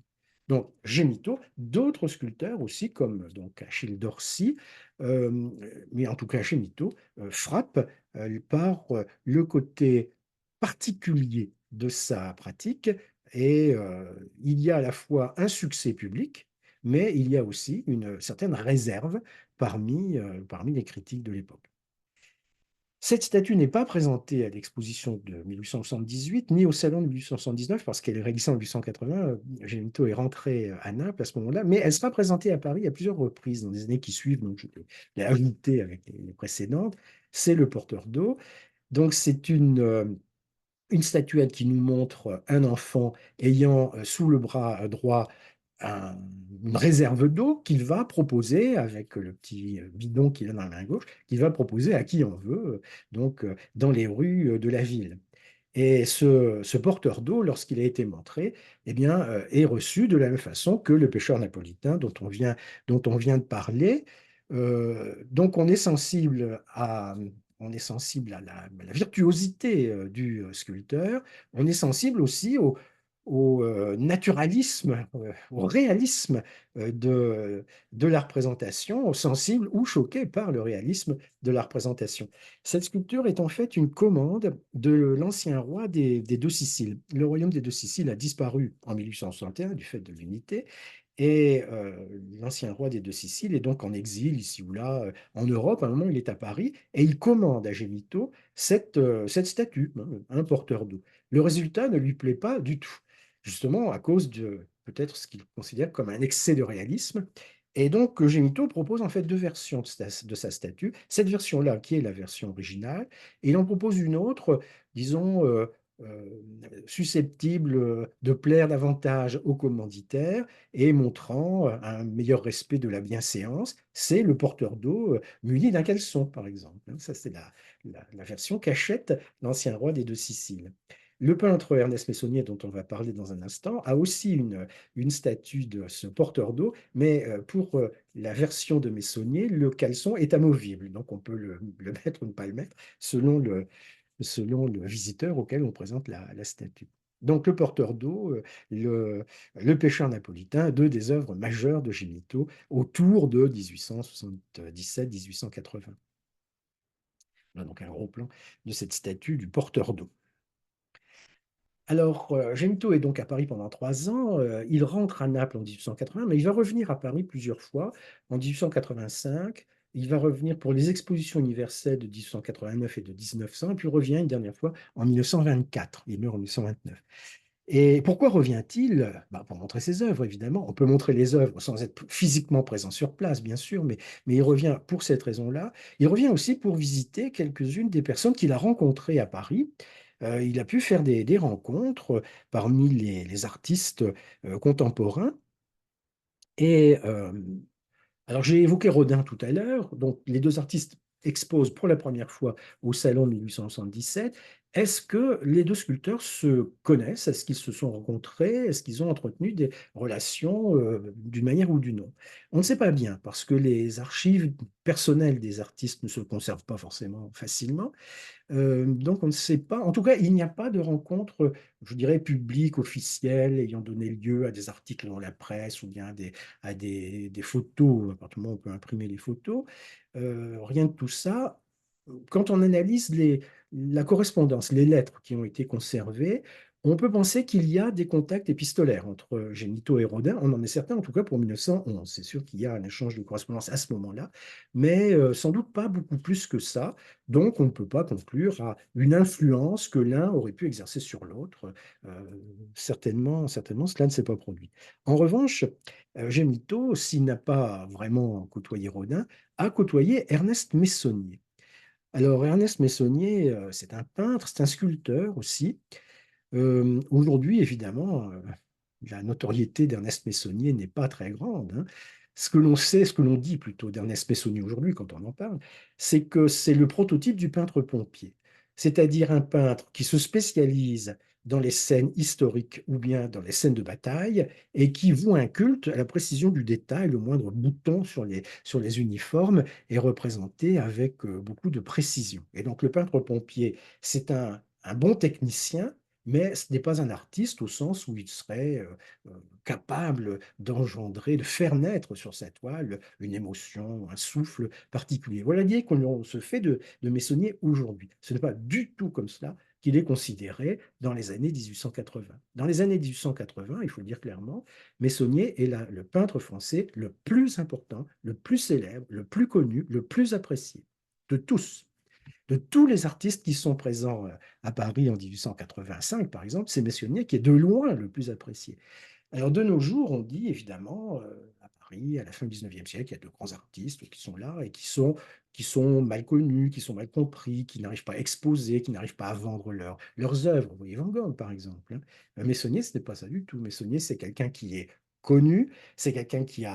Donc, Gemito, d'autres sculpteurs aussi, comme donc Achille Dorcy, euh, mais en tout cas Gemito, frappe par le côté particulier de sa pratique, et il y a à la fois un succès public, mais il y a aussi une certaine réserve parmi les critiques de l'époque. Cette statue n'est pas présentée à l'exposition de 1878 ni au salon de 1879 parce qu'elle est réalisée en 1880. Gemito est rentré à Naples à ce moment-là, mais elle sera présentée à Paris à plusieurs reprises dans les années qui suivent. Donc, je l'ai ajoutée avec les précédentes. C'est le porteur d'eau. Donc, c'est une statuette qui nous montre un enfant ayant sous le bras droit un- une réserve d'eau qu'il va proposer avec le petit bidon qu'il a dans la main gauche, qu'il va proposer à qui on veut, donc dans les rues de la ville. Et ce porteur d'eau, lorsqu'il a été montré, eh bien, est reçu de la même façon que le pêcheur napolitain dont on vient de parler. Donc, on est sensible à la virtuosité du sculpteur. On est sensible aussi au naturalisme, au réalisme de la représentation, sensible ou choqué par le réalisme de la représentation. Cette sculpture est en fait une commande de l'ancien roi des Deux Siciles. Le royaume des Deux Siciles a disparu en 1861 du fait de l'unité, et l'ancien roi des Deux Siciles est donc en exil ici ou là en Europe. À un moment, il est à Paris et il commande à Gemito cette statue, hein, un porteur d'eau. Le résultat ne lui plaît pas du tout, justement à cause de peut-être ce qu'il considère comme un excès de réalisme. Et donc, Gemito propose en fait deux versions de sa statue. Cette version-là, qui est la version originale, et il en propose une autre, disons, euh, susceptible de plaire davantage aux commanditaires et montrant un meilleur respect de la bienséance. C'est le porteur d'eau muni d'un caleçon, par exemple. Ça, c'est la version qu'achète l'ancien roi des Deux Siciles. Le peintre Ernest Meissonnier, dont on va parler dans un instant, a aussi une statue de ce porteur d'eau, mais pour la version de Meissonnier, le caleçon est amovible, donc on peut le mettre ou ne pas le mettre selon le visiteur auquel on présente la statue. Donc le porteur d'eau, le pêcheur napolitain, deux des œuvres majeures de Gemito autour de 1877-1880. Voilà donc un gros plan de cette statue du porteur d'eau. Alors, Gemito est donc à Paris pendant 3 ans. Il rentre à Naples en 1880, mais il va revenir à Paris plusieurs fois. En 1885, il va revenir pour les expositions universelles de 1889 et de 1900, et puis il revient une dernière fois en 1924. Il meurt en 1929. Et pourquoi revient-il? Bah, pour montrer ses œuvres, évidemment. On peut montrer les œuvres sans être physiquement présent sur place, bien sûr, mais il revient pour cette raison-là. Il revient aussi pour visiter quelques-unes des personnes qu'il a rencontrées à Paris. Il a pu faire des rencontres parmi les artistes contemporains. Et alors, j'ai évoqué Rodin tout à l'heure. Donc, les deux artistes exposent pour la première fois au Salon de 1877. Est-ce que les deux sculpteurs se connaissent? Est-ce qu'ils se sont rencontrés? Est-ce qu'ils ont entretenu des relations d'une manière ou d'une autre? On ne sait pas bien parce que les archives personnelles des artistes ne se conservent pas forcément facilement. Donc on ne sait pas. En tout cas, il n'y a pas de rencontre, je dirais, publique, officielle, ayant donné lieu à des articles dans la presse ou bien à des photos. À partir du moment où on peut imprimer les photos. Rien de tout ça. Quand on analyse la correspondance, les lettres qui ont été conservées, On peut penser qu'il y a des contacts épistolaires entre Gémito et Rodin. On en est certain, en tout cas pour 1911. C'est sûr qu'il y a un échange de correspondance à ce moment-là, mais sans doute pas beaucoup plus que ça. Donc, on ne peut pas conclure à une influence que l'un aurait pu exercer sur l'autre. Euh, certainement, cela ne s'est pas produit. En revanche, Gémito, s'il n'a pas vraiment côtoyé Rodin, a côtoyé Ernest Meissonnier. Alors, Ernest Meissonnier, c'est un peintre, c'est un sculpteur aussi. Aujourd'hui, évidemment, la notoriété d'Ernest Meissonnier n'est pas très grande, hein. Ce que l'on sait, ce que l'on dit plutôt d'Ernest Meissonnier aujourd'hui, quand on en parle, c'est que c'est le prototype du peintre pompier, c'est-à-dire un peintre qui se spécialise dans les scènes historiques ou bien dans les scènes de bataille et qui voue un culte à la précision du détail. Le moindre bouton sur les uniformes est représenté avec beaucoup de précision. Et donc le peintre pompier, c'est un bon technicien, mais ce n'est pas un artiste au sens où il serait capable d'engendrer, de faire naître sur sa toile une émotion, un souffle particulier. Voilà l'idée qu'on se fait de Meissonnier aujourd'hui. Ce n'est pas du tout comme cela qu'il est considéré dans les années 1880. Dans les années 1880, il faut le dire clairement, Meissonnier est le peintre français le plus important, le plus célèbre, le plus connu, le plus apprécié de tous. De tous les artistes qui sont présents à Paris en 1885, par exemple, c'est Meissonnier qui est de loin le plus apprécié. Alors, de nos jours, on dit évidemment, à Paris, à la fin du 19e siècle, il y a de grands artistes qui sont là et qui sont mal connus, qui sont mal compris, qui n'arrivent pas à exposer, qui n'arrivent pas à vendre leurs œuvres. Vous voyez Van Gogh, par exemple, hein. Meissonnier, ce n'est pas ça du tout. Meissonnier, c'est quelqu'un qui est connu, c'est quelqu'un qui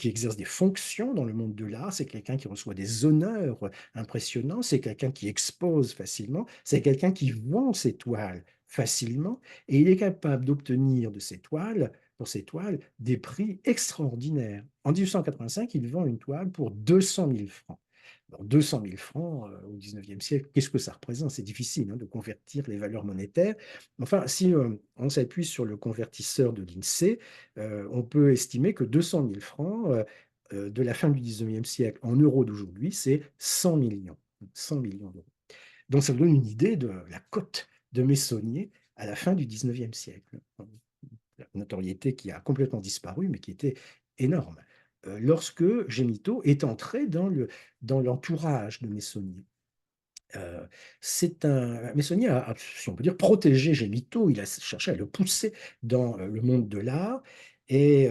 exerce des fonctions dans le monde de l'art, c'est quelqu'un qui reçoit des honneurs impressionnants, c'est quelqu'un qui expose facilement, c'est quelqu'un qui vend ses toiles facilement et il est capable d'obtenir pour ses toiles, des prix extraordinaires. En 1885, il vend une toile pour 200 000 francs. Alors, 200 000 francs au 19e siècle, qu'est-ce que ça représente? C'est difficile, hein, de convertir les valeurs monétaires. Enfin, si on s'appuie sur le convertisseur de l'INSEE, on peut estimer que 200 000 francs de la fin du 19e siècle en euros d'aujourd'hui, c'est 100 millions. 100 millions d'euros. Donc ça vous donne une idée de la cote de Meissonnier à la fin du 19e siècle. La notoriété qui a complètement disparu, mais qui était énorme. Lorsque Gémito est entré dans l'entourage de Meissonnier. Euh, Meissonnier si on peut dire, protégé Gémito, il a cherché à le pousser dans le monde de l'art. Et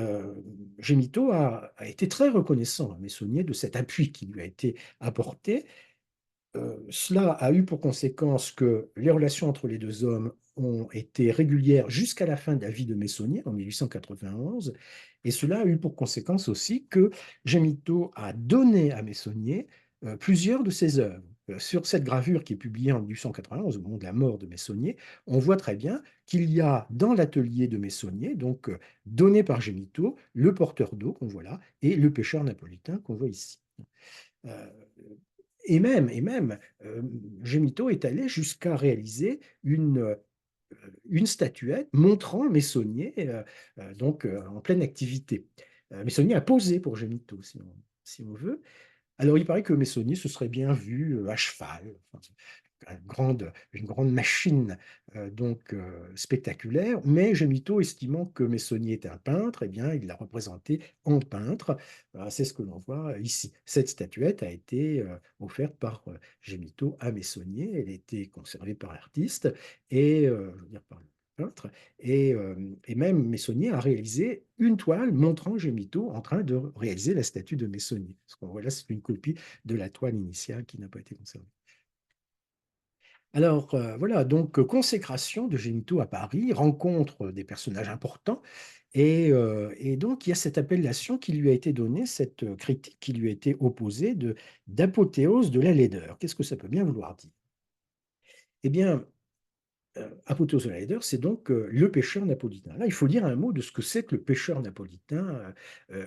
Gémito a été très reconnaissant à Meissonnier de cet appui qui lui a été apporté. Cela a eu pour conséquence que les relations entre les deux hommes ont été régulières jusqu'à la fin de la vie de Meissonnier en 1891. Et cela a eu pour conséquence aussi que Gemito a donné à Meissonnier plusieurs de ses œuvres. Sur cette gravure qui est publiée en 1891, au moment de la mort de Meissonnier, on voit très bien qu'il y a dans l'atelier de Meissonnier, donc donné par Gemito, le porteur d'eau qu'on voit là et le pêcheur napolitain qu'on voit ici. Euh, et même Gemito est allé jusqu'à réaliser une statuette montrant Meissonnier en pleine activité. Meissonnier a posé pour Gemito, si on veut. Alors, il paraît que Meissonnier se serait bien vu à cheval, enfin, une grande machine spectaculaire, mais Gemito, estimant que Meissonnier était un peintre, eh bien, il l'a représenté en peintre. C'est ce que l'on voit ici. Cette statuette a été offerte par Gemito à Meissonnier. Elle a été conservée par l'artiste et je veux dire par le peintre. Et même Meissonnier a réalisé une toile montrant Gemito en train de réaliser la statue de Meissonnier. Ce qu'on voit là, c'est une copie de la toile initiale qui n'a pas été conservée. Alors voilà, donc consécration de Gémito à Paris, rencontre des personnages importants, et donc il y a cette appellation qui lui a été donnée, cette critique qui lui a été opposée d'apothéose de la laideur. Qu'est-ce que ça peut bien vouloir dire? Eh bien, apothéose de la laideur, c'est donc le pêcheur napolitain. Là, il faut dire un mot de ce que c'est que le pêcheur napolitain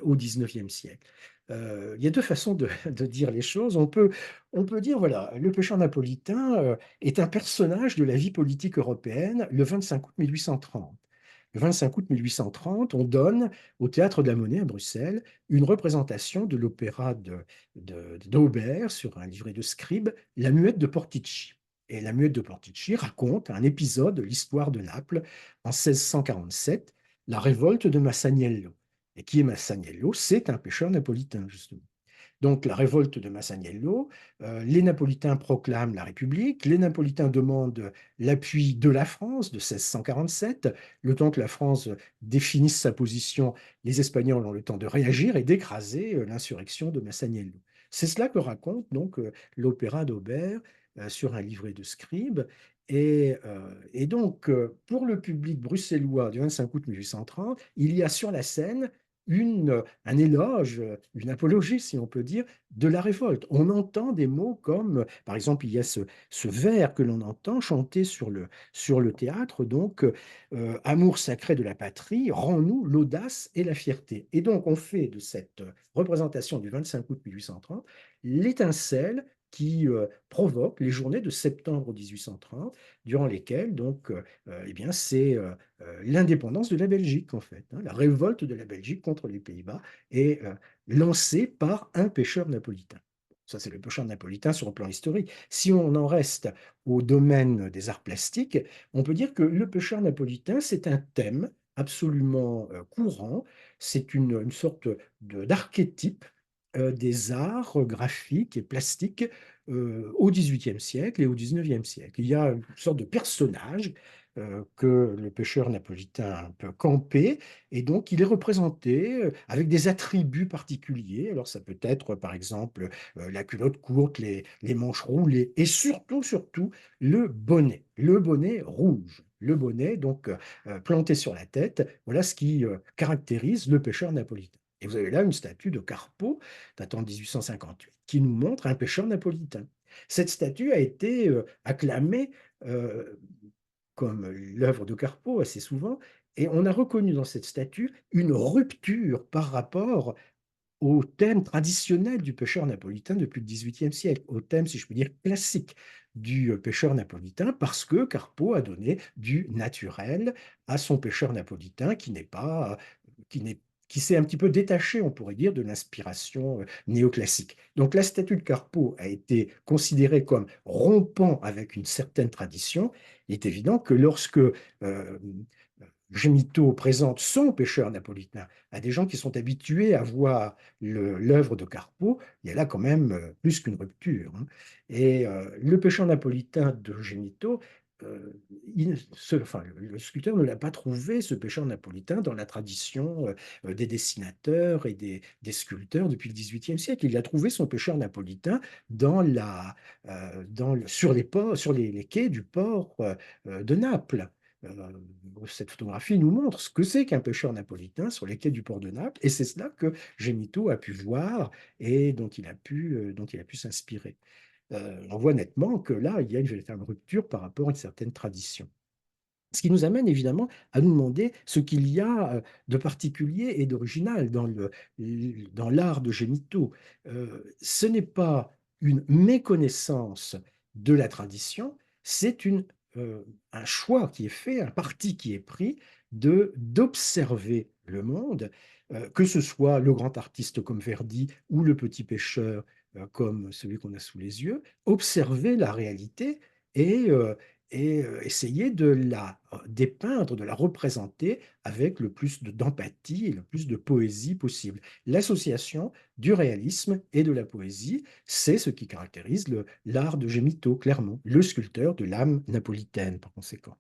au XIXe siècle. Il y a deux façons de dire les choses. On peut dire, voilà, le pêcheur napolitain est un personnage de la vie politique européenne le 25 août 1830. Le 25 août 1830, on donne au Théâtre de la Monnaie à Bruxelles une représentation de l'opéra d'Auber sur un livret de Scribe, La Muette de Portici. Et la Muette de Portici raconte un épisode de l'histoire de Naples en 1647, la révolte de Masaniello. Et qui est Masaniello? C'est un pêcheur napolitain, justement. Donc la révolte de Masaniello, les Napolitains proclament la République, les Napolitains demandent l'appui de la France de 1647. Le temps que la France définisse sa position, les Espagnols ont le temps de réagir et d'écraser l'insurrection de Masaniello. C'est cela que raconte donc l'opéra d'Auber sur un livret de Scribe. Et donc, pour le public bruxellois du 25 août 1830, il y a sur la scène un éloge, une apologie, si on peut dire, de la révolte. On entend des mots comme, par exemple, il y a ce vers que l'on entend chanter sur le théâtre, donc, amour sacré de la patrie, rends-nous l'audace et la fierté. Et donc, on fait de cette représentation du 25 août 1830 l'étincelle qui provoque les journées de septembre 1830, durant lesquelles, donc, eh bien, c'est l'indépendance de la Belgique, en fait, hein. La révolte de la Belgique contre les Pays-Bas est lancée par un pêcheur napolitain. Ça, c'est le pêcheur napolitain sur le plan historique. Si on en reste au domaine des arts plastiques, on peut dire que le pêcheur napolitain, c'est un thème absolument courant. C'est une sorte d'archétype des arts graphiques et plastiques au XVIIIe siècle et au XIXe siècle. Il y a une sorte de personnage que le pêcheur napolitain peut camper, et donc il est représenté avec des attributs particuliers. Alors ça peut être par exemple la culotte courte, les manches roulées, et surtout, surtout, le bonnet rouge. Le bonnet, donc planté sur la tête, voilà ce qui caractérise le pêcheur napolitain. Et vous avez là une statue de Carpeau datant de 1858 qui nous montre un pêcheur napolitain. Cette statue a été acclamée euh, comme l'œuvre de Carpeau assez souvent, et on a reconnu dans cette statue une rupture par rapport au thème traditionnel du pêcheur napolitain depuis le XVIIIe siècle, au thème, si je peux dire, classique du pêcheur napolitain, parce que Carpeau a donné du naturel à son pêcheur napolitain qui n'est pas, qui n'est qui s'est un petit peu détaché, on pourrait dire, de l'inspiration néoclassique. Donc la statue de Carpeau a été considérée comme rompant avec une certaine tradition. Il est évident que lorsque Gemito présente son pêcheur napolitain à des gens qui sont habitués à voir l'œuvre de Carpeau, il y a là quand même plus qu'une rupture, hein. Et le pêcheur napolitain de Gemito, enfin, le sculpteur ne l'a pas trouvé, ce pêcheur napolitain, dans la tradition des dessinateurs et des sculpteurs depuis le XVIIIe siècle. Il a trouvé son pêcheur napolitain sur les ports, sur les quais du port de Naples. Euh, Cette photographie nous montre ce que c'est qu'un pêcheur napolitain sur les quais du port de Naples, et c'est cela que Gemito a pu voir et dont il a pu s'inspirer. On voit nettement que là, il y a une véritable rupture par rapport à une certaine tradition. Ce qui nous amène évidemment à nous demander ce qu'il y a de particulier et d'original dans l'art de Gemito. Ce n'est pas une méconnaissance de la tradition, c'est un choix qui est fait, un parti qui est pris d'observer le monde, que ce soit le grand artiste comme Verdi ou le petit pêcheur comme celui qu'on a sous les yeux, observer la réalité et essayer de la dépeindre, de la représenter avec le plus d'empathie et le plus de poésie possible. L'association du réalisme et de la poésie, c'est ce qui caractérise l'art de Gemito, clairement, le sculpteur de l'âme napolitaine, par conséquent.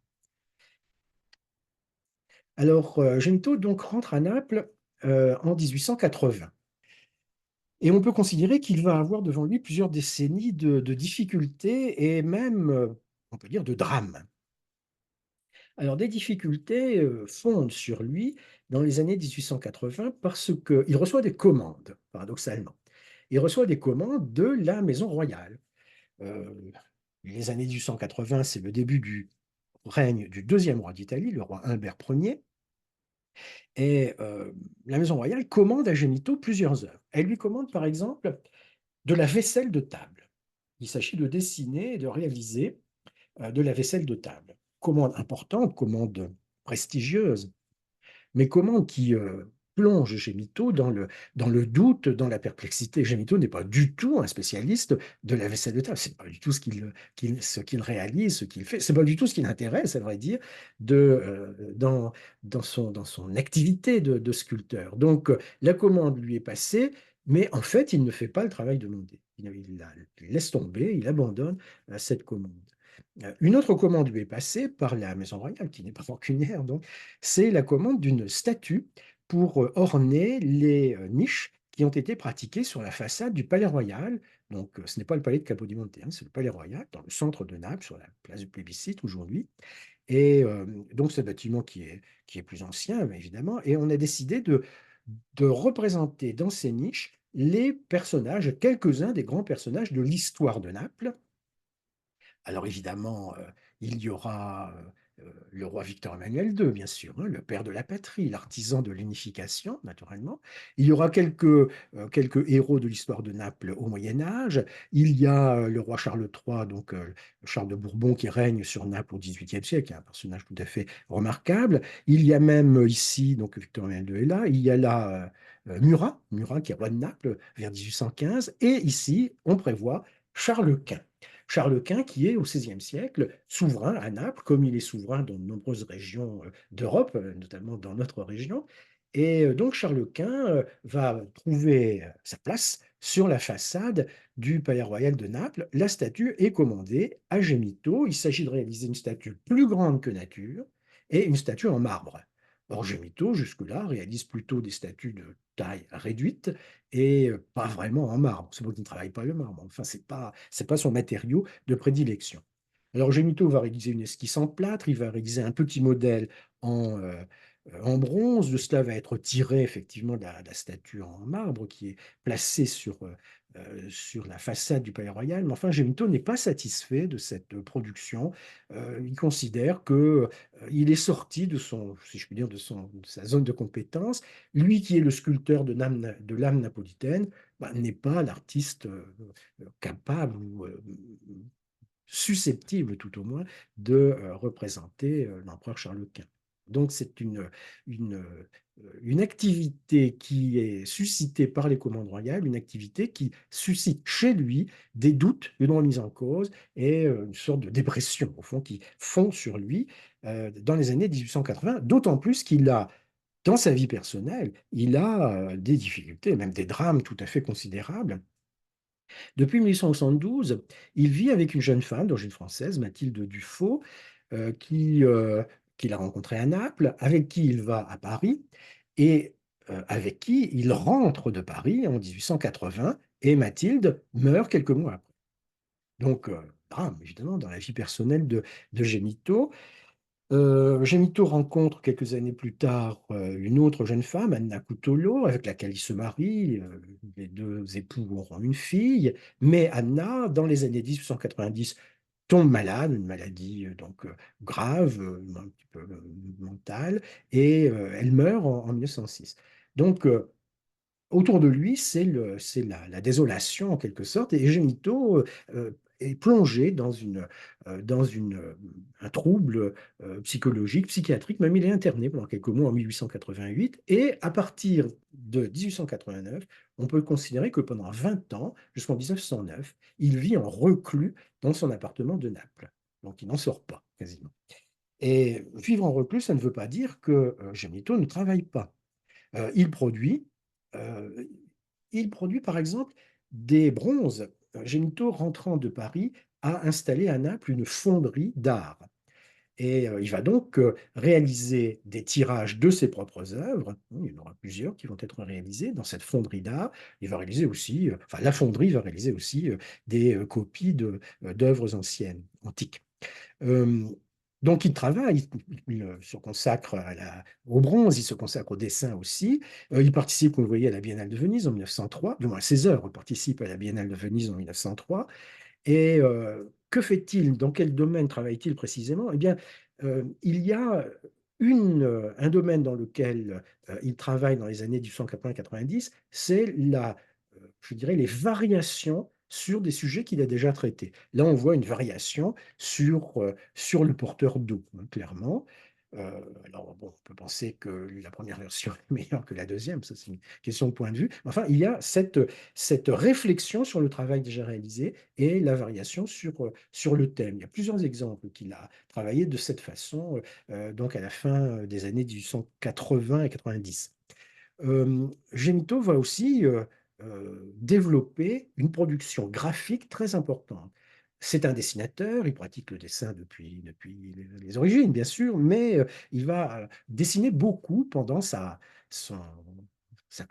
Alors, Gemito donc rentre à Naples en 1880. Et on peut considérer qu'il va avoir devant lui plusieurs décennies de difficultés et même, on peut dire, de drames. Alors, des difficultés fondent sur lui dans les années 1880 parce qu'il reçoit des commandes, paradoxalement. Il reçoit des commandes de la Maison royale. Euh, les années 1880, c'est le début du règne du deuxième roi d'Italie, le roi Humbert Ier. Et la Maison royale commande à Gemito plusieurs œuvres. Elle lui commande, par exemple, de la vaisselle de table. Il s'agit de dessiner et de réaliser de la vaisselle de table. Commande importante, commande prestigieuse, mais commande qui plonge Gémito dans le doute, dans la perplexité. Gémito n'est pas du tout un spécialiste de la vaisselle de table. C'est pas du tout ce qu'il réalise, ce qu'il fait. C'est pas du tout ce qui l'intéresse, à vrai dire, dans son activité de sculpteur. Donc, la commande lui est passée, mais en fait, il ne fait pas le travail demandé. Il laisse tomber, il abandonne cette commande. Une autre commande lui est passée par la Maison royale, qui n'est pas rancunière, donc, c'est la commande d'une statue pour orner les niches qui ont été pratiquées sur la façade du Palais Royal. Donc, ce n'est pas le palais de Capodimonte, hein, c'est le Palais Royal, dans le centre de Naples, sur la place du Plébiscite aujourd'hui. Et donc, c'est un bâtiment qui est plus ancien, évidemment, et on a décidé de représenter dans ces niches les personnages, quelques-uns des grands personnages de l'histoire de Naples. Alors évidemment, il y aura le roi Victor Emmanuel II, bien sûr, hein, le père de la patrie, l'artisan de l'unification, naturellement. Il y aura quelques héros de l'histoire de Naples au Moyen Âge. Il y a le roi Charles III, donc Charles de Bourbon, qui règne sur Naples au XVIIIe siècle, qui est un personnage tout à fait remarquable. Il y a même ici, donc Victor Emmanuel II est là, il y a là Murat qui est roi de Naples vers 1815, et ici, on prévoit Charles Quint. Charles Quint, qui est au XVIe siècle souverain à Naples, comme il est souverain dans de nombreuses régions d'Europe, notamment dans notre région. Et donc Charles Quint va trouver sa place sur la façade du Palais Royal de Naples. La statue est commandée à Gemito. Il s'agit de réaliser une statue plus grande que nature et une statue en marbre. Or, Gemito, jusque-là, réalise plutôt des statues de taille réduite et pas vraiment en marbre. C'est moi qui ne travaille pas le marbre. Enfin, c'est pas son matériau de prédilection. Alors, Gemito va réaliser une esquisse en plâtre, il va réaliser un petit modèle en, en bronze. De cela va être tiré effectivement la statue en marbre qui est placée sur la façade du Palais Royal. Mais enfin, Gemito n'est pas satisfait de cette production. Il considère que il est sorti de son, si je puis dire, de sa zone de compétence. Lui qui est le sculpteur de l'âme napolitaine, bah, n'est pas l'artiste capable ou susceptible tout au moins de représenter l'empereur Charles Quint. Donc c'est une activité qui est suscitée par les commandes royales, une activité qui suscite chez lui des doutes, une remise en cause et une sorte de dépression, au fond, qui fond sur lui dans les années 1880, d'autant plus qu'il a dans sa vie personnelle, il a des difficultés, même des drames tout à fait considérables. Depuis 1872, il vit avec une jeune femme d'origine française, Mathilde Dufaux, qu'il a rencontrée à Naples, avec qui il va à Paris et avec qui il rentre de Paris en 1880 et Mathilde meurt quelques mois après. Donc, drame, évidemment, dans la vie personnelle de Gemito. Gemito rencontre quelques années plus tard une autre jeune femme, Anna Cutolo, avec laquelle il se marie. Les deux époux auront une fille, mais Anna, dans les années 1890, tombe malade, une maladie grave, un petit peu mentale, et elle meurt en 1906. Donc, autour de lui, c'est la désolation en quelque sorte, et Gemito est plongé dans un trouble psychologique, psychiatrique, même il est interné pendant quelques mois en 1888, et à partir de 1889, on peut considérer que pendant 20 ans, jusqu'en 1909, il vit en reclus dans son appartement de Naples. Donc il n'en sort pas quasiment. Et vivre en reclus, ça ne veut pas dire que Gemito ne travaille pas. Euh, il produit, euh, il produit par exemple des bronzes. Génito, rentrant de Paris, a installé à Naples une fonderie d'art. Et il va donc réaliser des tirages de ses propres œuvres. Il y en aura plusieurs qui vont être réalisés dans cette fonderie d'art. Il va réaliser aussi, enfin la fonderie va réaliser aussi des copies d'œuvres anciennes, antiques. Euh, donc il travaille, il se consacre au bronze, il se consacre au dessin aussi. Il participe, comme vous voyez, à la Biennale de Venise en 1903, du moins ses œuvres participent à la Biennale de Venise en 1903. Et que fait-il? Dans quel domaine travaille-t-il précisément? Eh bien, il y a un domaine dans lequel il travaille dans les années 1880-90, c'est je dirais, les variations sur des sujets qu'il a déjà traités. Là, on voit une variation sur le porteur d'eau, hein, clairement. Alors bon, on peut penser que la première version est meilleure que la deuxième, ça c'est une question de point de vue. Enfin, il y a cette réflexion sur le travail déjà réalisé et la variation sur le thème. Il y a plusieurs exemples qu'il a travaillé de cette façon, donc à la fin des années 1880 et 90. Gemito va aussi développer une production graphique très importante. C'est un dessinateur, il pratique le dessin depuis les origines, bien sûr, mais il va dessiner beaucoup pendant sa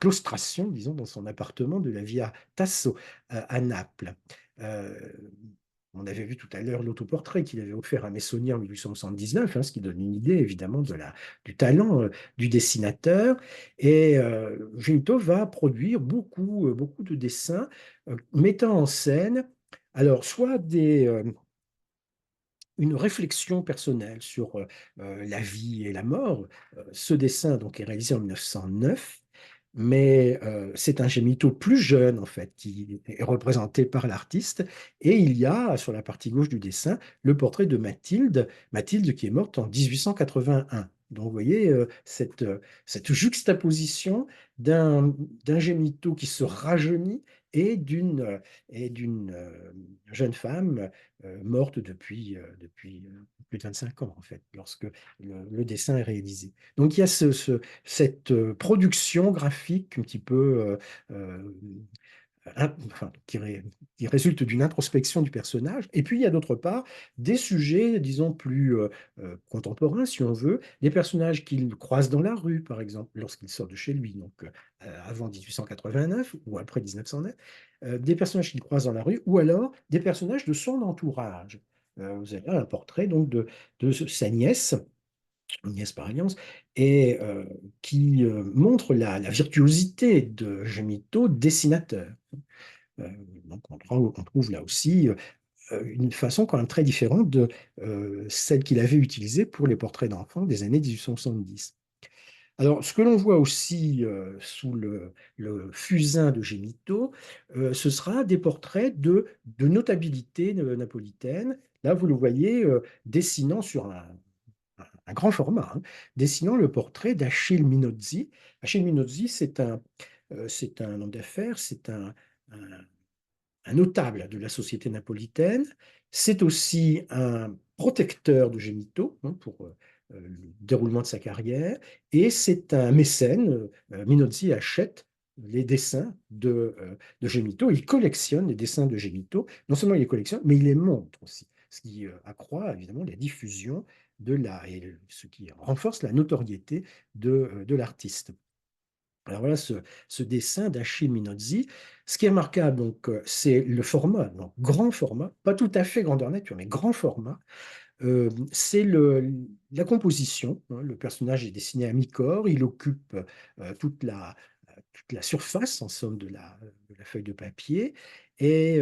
claustration, disons, dans son appartement de la Via Tasso à Naples. Euh, on avait vu tout à l'heure l'autoportrait qu'il avait offert à Messonnier en 1879, hein, ce qui donne une idée évidemment du talent du dessinateur. Et Junto va produire beaucoup de dessins mettant en scène, alors soit une réflexion personnelle sur la vie et la mort. Ce dessin donc, est réalisé en 1909, mais c'est un Gemito plus jeune en fait qui est représenté par l'artiste. Et il y a sur la partie gauche du dessin le portrait de Mathilde, Mathilde qui est morte en 1881. Donc vous voyez cette juxtaposition d'un Gemito qui se rajeunit et d'une jeune femme morte depuis plus de 25 ans, en fait, lorsque le dessin est réalisé. Donc il y a cette production graphique un petit peu enfin, qui résulte d'une introspection du personnage. Et puis il y a d'autre part des sujets, disons, plus contemporains, si on veut, des personnages qu'il croise dans la rue, par exemple, lorsqu'il sort de chez lui, donc avant 1889 ou après 1909, des personnages qu'il croise dans la rue, ou alors des personnages de son entourage. Vous avez là un portrait donc de sa nièce, une nièce par alliance, et qui montre la virtuosité de Gemito, dessinateur. Euh, donc on trouve là aussi une façon quand même très différente de celle qu'il avait utilisée pour les portraits d'enfants des années 1870. Alors, ce que l'on voit aussi sous le fusain de Gemito, ce sera des portraits de notabilité napolitaine. Là, vous le voyez dessinant sur un grand format, hein, dessinant le portrait d'Achille Minozzi. Achille Minozzi, c'est un homme d'affaires, c'est un- un notable de la société napolitaine. C'est aussi un protecteur de Gemito hein, pour le déroulement de sa carrière. Et c'est un mécène. Minozzi achète les dessins de Gemito. Il collectionne les dessins de Gemito. Non seulement il les collectionne, mais il les montre aussi. Ce qui accroît évidemment la diffusion et ce qui renforce la notoriété de l'artiste. Alors voilà ce dessin d'Achille Minozzi. Ce qui est remarquable, donc, c'est le format, donc grand format, pas tout à fait grandeur nature, mais grand format. C'est la composition, hein. Le personnage est dessiné à mi-corps, il occupe toute la surface, en somme, de la feuille de papier. Et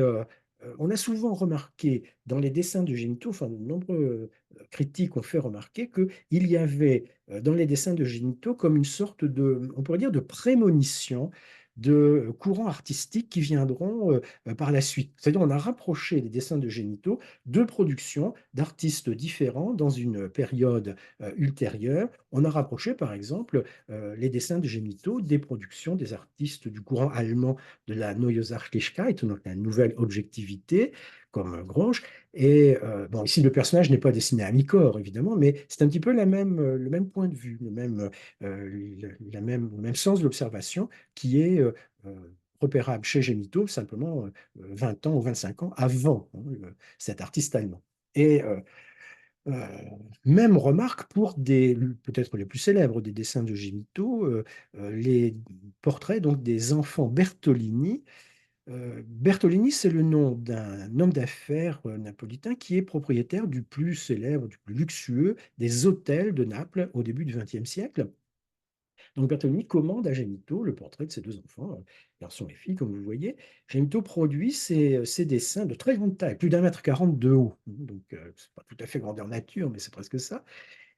on a souvent remarqué dans les dessins de Génito, enfin, de nombreux critiques ont fait remarquer qu'il y avait dans les dessins de Génito comme une sorte on pourrait dire, de prémonition de courants artistiques qui viendront par la suite. C'est-à-dire, on a rapproché les dessins de Génito deux productions d'artistes différents dans une période ultérieure. On a rapproché, par exemple, les dessins de Gemito des productions des artistes du courant allemand de la Neue Sachlichkeit, donc la nouvelle objectivité, comme Grange. Et bon, ici, le personnage n'est pas dessiné à mi-corps, évidemment, mais c'est un petit peu le même point de vue, le même sens de l'observation qui est repérable chez Gemito, simplement 20 ans ou 25 ans avant hein, cet artiste allemand. Et euh, même remarque pour peut-être les plus célèbres des dessins de Gemito, les portraits donc des enfants Bertolini. Bertolini, c'est le nom d'un homme d'affaires napolitain qui est propriétaire du plus célèbre, du plus luxueux des hôtels de Naples au début du XXe siècle. Donc Bertolini commande à Gemito le portrait de ses deux enfants, garçon et fille, comme vous voyez. Gemito produit ces dessins de très grande taille, plus d'1,40 m de haut. Donc c'est pas tout à fait grandeur nature, mais c'est presque ça.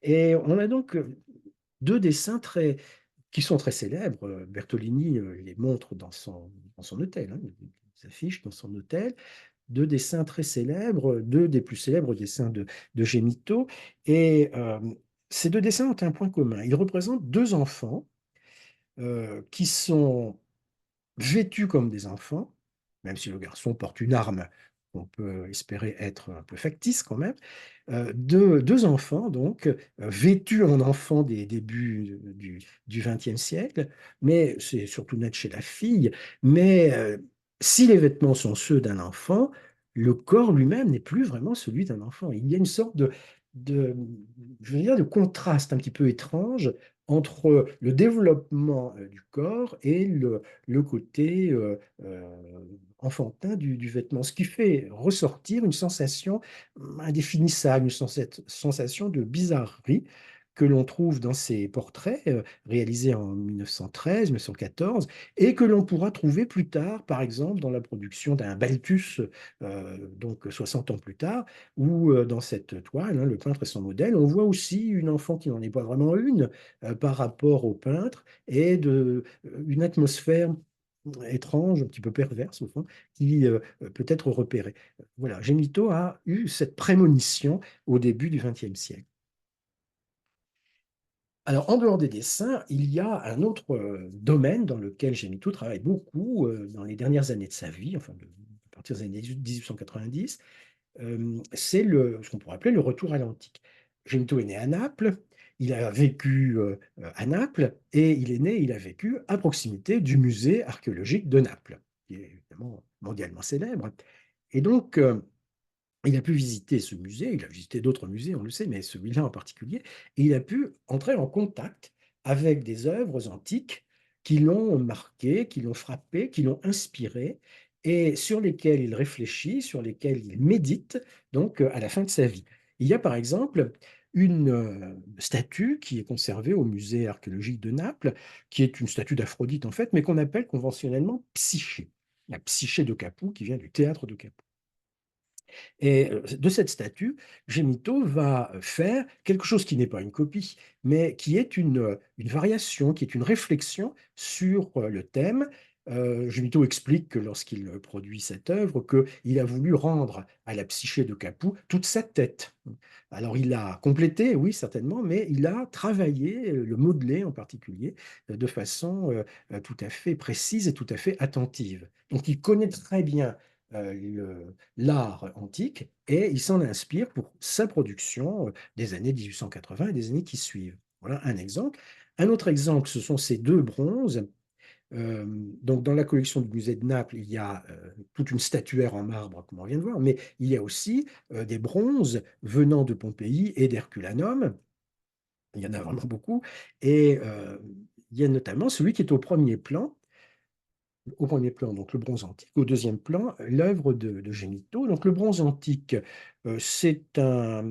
Et on a donc deux dessins qui sont très célèbres. Bertolini les montre dans son hôtel, hein, les affiche dans son hôtel. Deux dessins très célèbres, deux des plus célèbres dessins de Gemito. Et Ces 2 dessins ont un point commun. Ils représentent 2 enfants, qui sont vêtus comme des enfants, même si le garçon porte une arme, on peut espérer être un peu factice quand même. 2 enfants donc, vêtus en enfants des débuts du XXe siècle, mais c'est surtout net chez la fille. Mais, si les vêtements sont ceux d'un enfant, le corps lui-même n'est plus vraiment celui d'un enfant. Il y a une sorte de je veux dire, de contraste un petit peu étrange entre le développement, du corps et le côté, enfantin du vêtement. Ce qui fait ressortir une sensation indéfinissable, une sensation de bizarrerie que l'on trouve dans ces portraits réalisés en 1913-1914 et que l'on pourra trouver plus tard, par exemple, dans la production d'un Balthus, donc 60 ans plus tard, où dans cette toile, hein, le peintre et son modèle, on voit aussi une enfant qui n'en est pas vraiment une par rapport au peintre et une atmosphère étrange, un petit peu perverse au fond, qui peut être repérée. Voilà, Gemito a eu cette prémonition au début du XXe siècle. Alors, en dehors des dessins, il y a un autre domaine dans lequel Gemito travaille beaucoup dans les dernières années de sa vie, enfin à partir des années 1890, c'est ce qu'on pourrait appeler le retour à l'antique. Gemito est né à Naples, il a vécu à Naples et il a vécu à proximité du musée archéologique de Naples, qui est évidemment mondialement célèbre. Et donc, il a pu visiter ce musée, il a visité d'autres musées, on le sait, mais celui-là en particulier, et il a pu entrer en contact avec des œuvres antiques qui l'ont marqué, qui l'ont frappé, qui l'ont inspiré, et sur lesquelles il réfléchit, sur lesquelles il médite, donc à la fin de sa vie. Il y a par exemple une statue qui est conservée au musée archéologique de Naples, qui est une statue d'Aphrodite en fait, mais qu'on appelle conventionnellement Psyché, la Psyché de Capoue, qui vient du théâtre de Capoue. Et de cette statue, Gemito va faire quelque chose qui n'est pas une copie, mais qui est une variation, qui est une réflexion sur le thème. Gemito explique que lorsqu'il produit cette œuvre, qu'il a voulu rendre à la psyché de Capoue toute sa tête. Alors il a complété, oui, certainement, mais il a travaillé, le modelé en particulier, de façon tout à fait précise et tout à fait attentive. Donc il connaît très bien l'art antique et il s'en inspire pour sa production des années 1880 et des années qui suivent. Voilà un exemple. Un autre exemple, ce sont ces 2 bronzes. Donc dans la collection du musée de Naples, il y a toute une statuaire en marbre, comme on vient de voir, mais il y a aussi des bronzes venant de Pompéi et d'Herculanum. Il y en a vraiment beaucoup. Et il y a notamment celui qui est au premier plan, donc le bronze antique, au deuxième plan, l'œuvre de Gemito. Donc le bronze antique, c'est un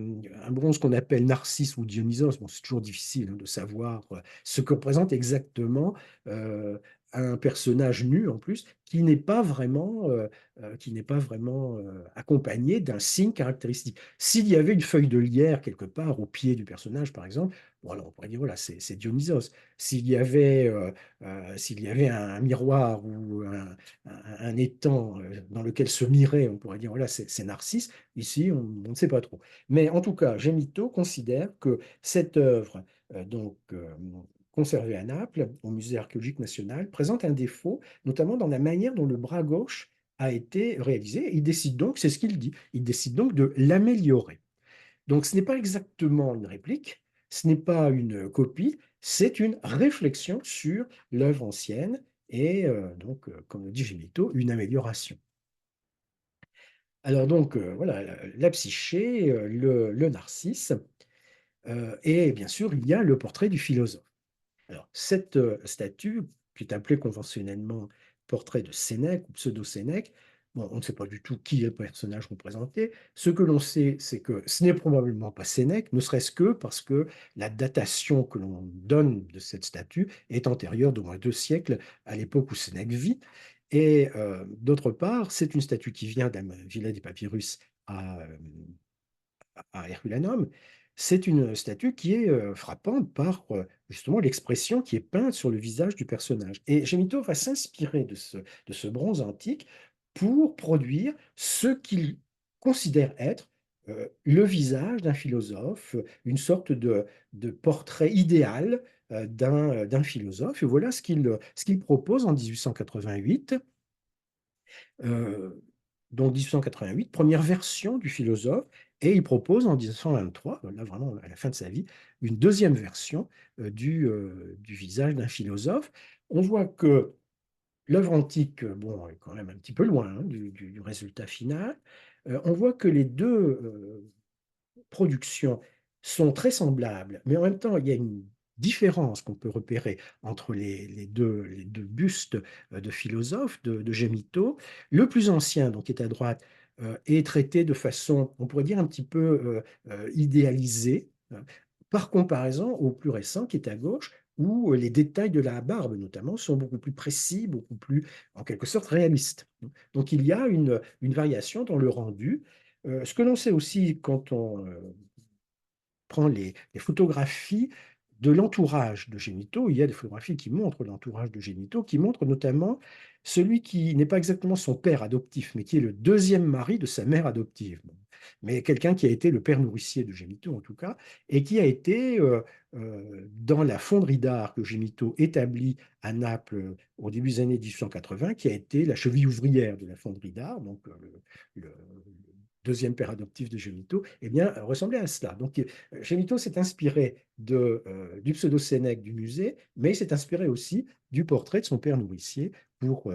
bronze qu'on appelle Narcisse ou Dionysos. Bon, c'est toujours difficile hein, de savoir ce que représente exactement euh, un personnage nu en plus, qui n'est pas vraiment accompagné d'un signe caractéristique. S'il y avait une feuille de lierre quelque part au pied du personnage, par exemple, voilà, on pourrait dire voilà, c'est Dionysos. S'il y avait un miroir ou un étang dans lequel se mirer, on pourrait dire, voilà, c'est Narcisse. Ici, on ne sait pas trop. Mais en tout cas, Gemito considère que cette œuvre, conservée à Naples, au Musée archéologique national, présente un défaut, notamment dans la manière dont le bras gauche a été réalisé. Il décide donc, c'est ce qu'il dit, il décide donc de l'améliorer. Donc ce n'est pas exactement une réplique, ce n'est pas une copie, c'est une réflexion sur l'œuvre ancienne et donc, comme le dit Gemito, une amélioration. Alors donc, voilà, la psyché, le narcisse, et bien sûr, il y a le portrait du philosophe. Alors, cette statue, qui est appelée conventionnellement portrait de Sénèque ou pseudo-Sénèque, bon, on ne sait pas du tout qui est le personnage représenté. Ce que l'on sait, c'est que ce n'est probablement pas Sénèque, ne serait-ce que parce que la datation que l'on donne de cette statue est antérieure d'au moins 2 siècles à l'époque où Sénèque vit. Et d'autre part, c'est une statue qui vient d'un villa des papyrus à, Herculanum, c'est une statue qui est frappante par justement l'expression qui est peinte sur le visage du personnage. Et Gemito va s'inspirer de ce bronze antique pour produire ce qu'il considère être le visage d'un philosophe, une sorte de portrait idéal d'un philosophe. Et voilà ce qu'il propose en 1888. Euh, donc 1888, première version du philosophe, et il propose en 1923, là vraiment à la fin de sa vie, une deuxième version du visage d'un philosophe. On voit que l'œuvre antique, bon, est quand même un petit peu loin hein, du résultat final. On voit que les deux productions sont très semblables, mais en même temps, il y a une différence qu'on peut repérer entre les deux bustes de philosophes de Gémito. Le plus ancien, donc qui est à droite, est traité de façon, on pourrait dire, un petit peu idéalisée, par comparaison au plus récent qui est à gauche, où les détails de la barbe, notamment, sont beaucoup plus précis, beaucoup plus, en quelque sorte, réalistes. Donc il y a une variation dans le rendu. Ce que l'on sait aussi quand on prend les photographies de l'entourage de Gémito, il y a des photographies qui montrent l'entourage de Gémito, qui montrent notamment celui qui n'est pas exactement son père adoptif, mais qui est le deuxième mari de sa mère adoptive. Bon. Mais quelqu'un qui a été le père nourricier de Gémito, en tout cas, et qui a été dans la fonderie d'art que Gémito établit à Naples au début des années 1880, qui a été la cheville ouvrière de la fonderie d'art, donc le deuxième père adoptif de Gémito, eh bien, ressemblait à cela. Donc, Gémito s'est inspiré du pseudo-Sénèque du musée, mais il s'est inspiré aussi du portrait de son père nourricier pour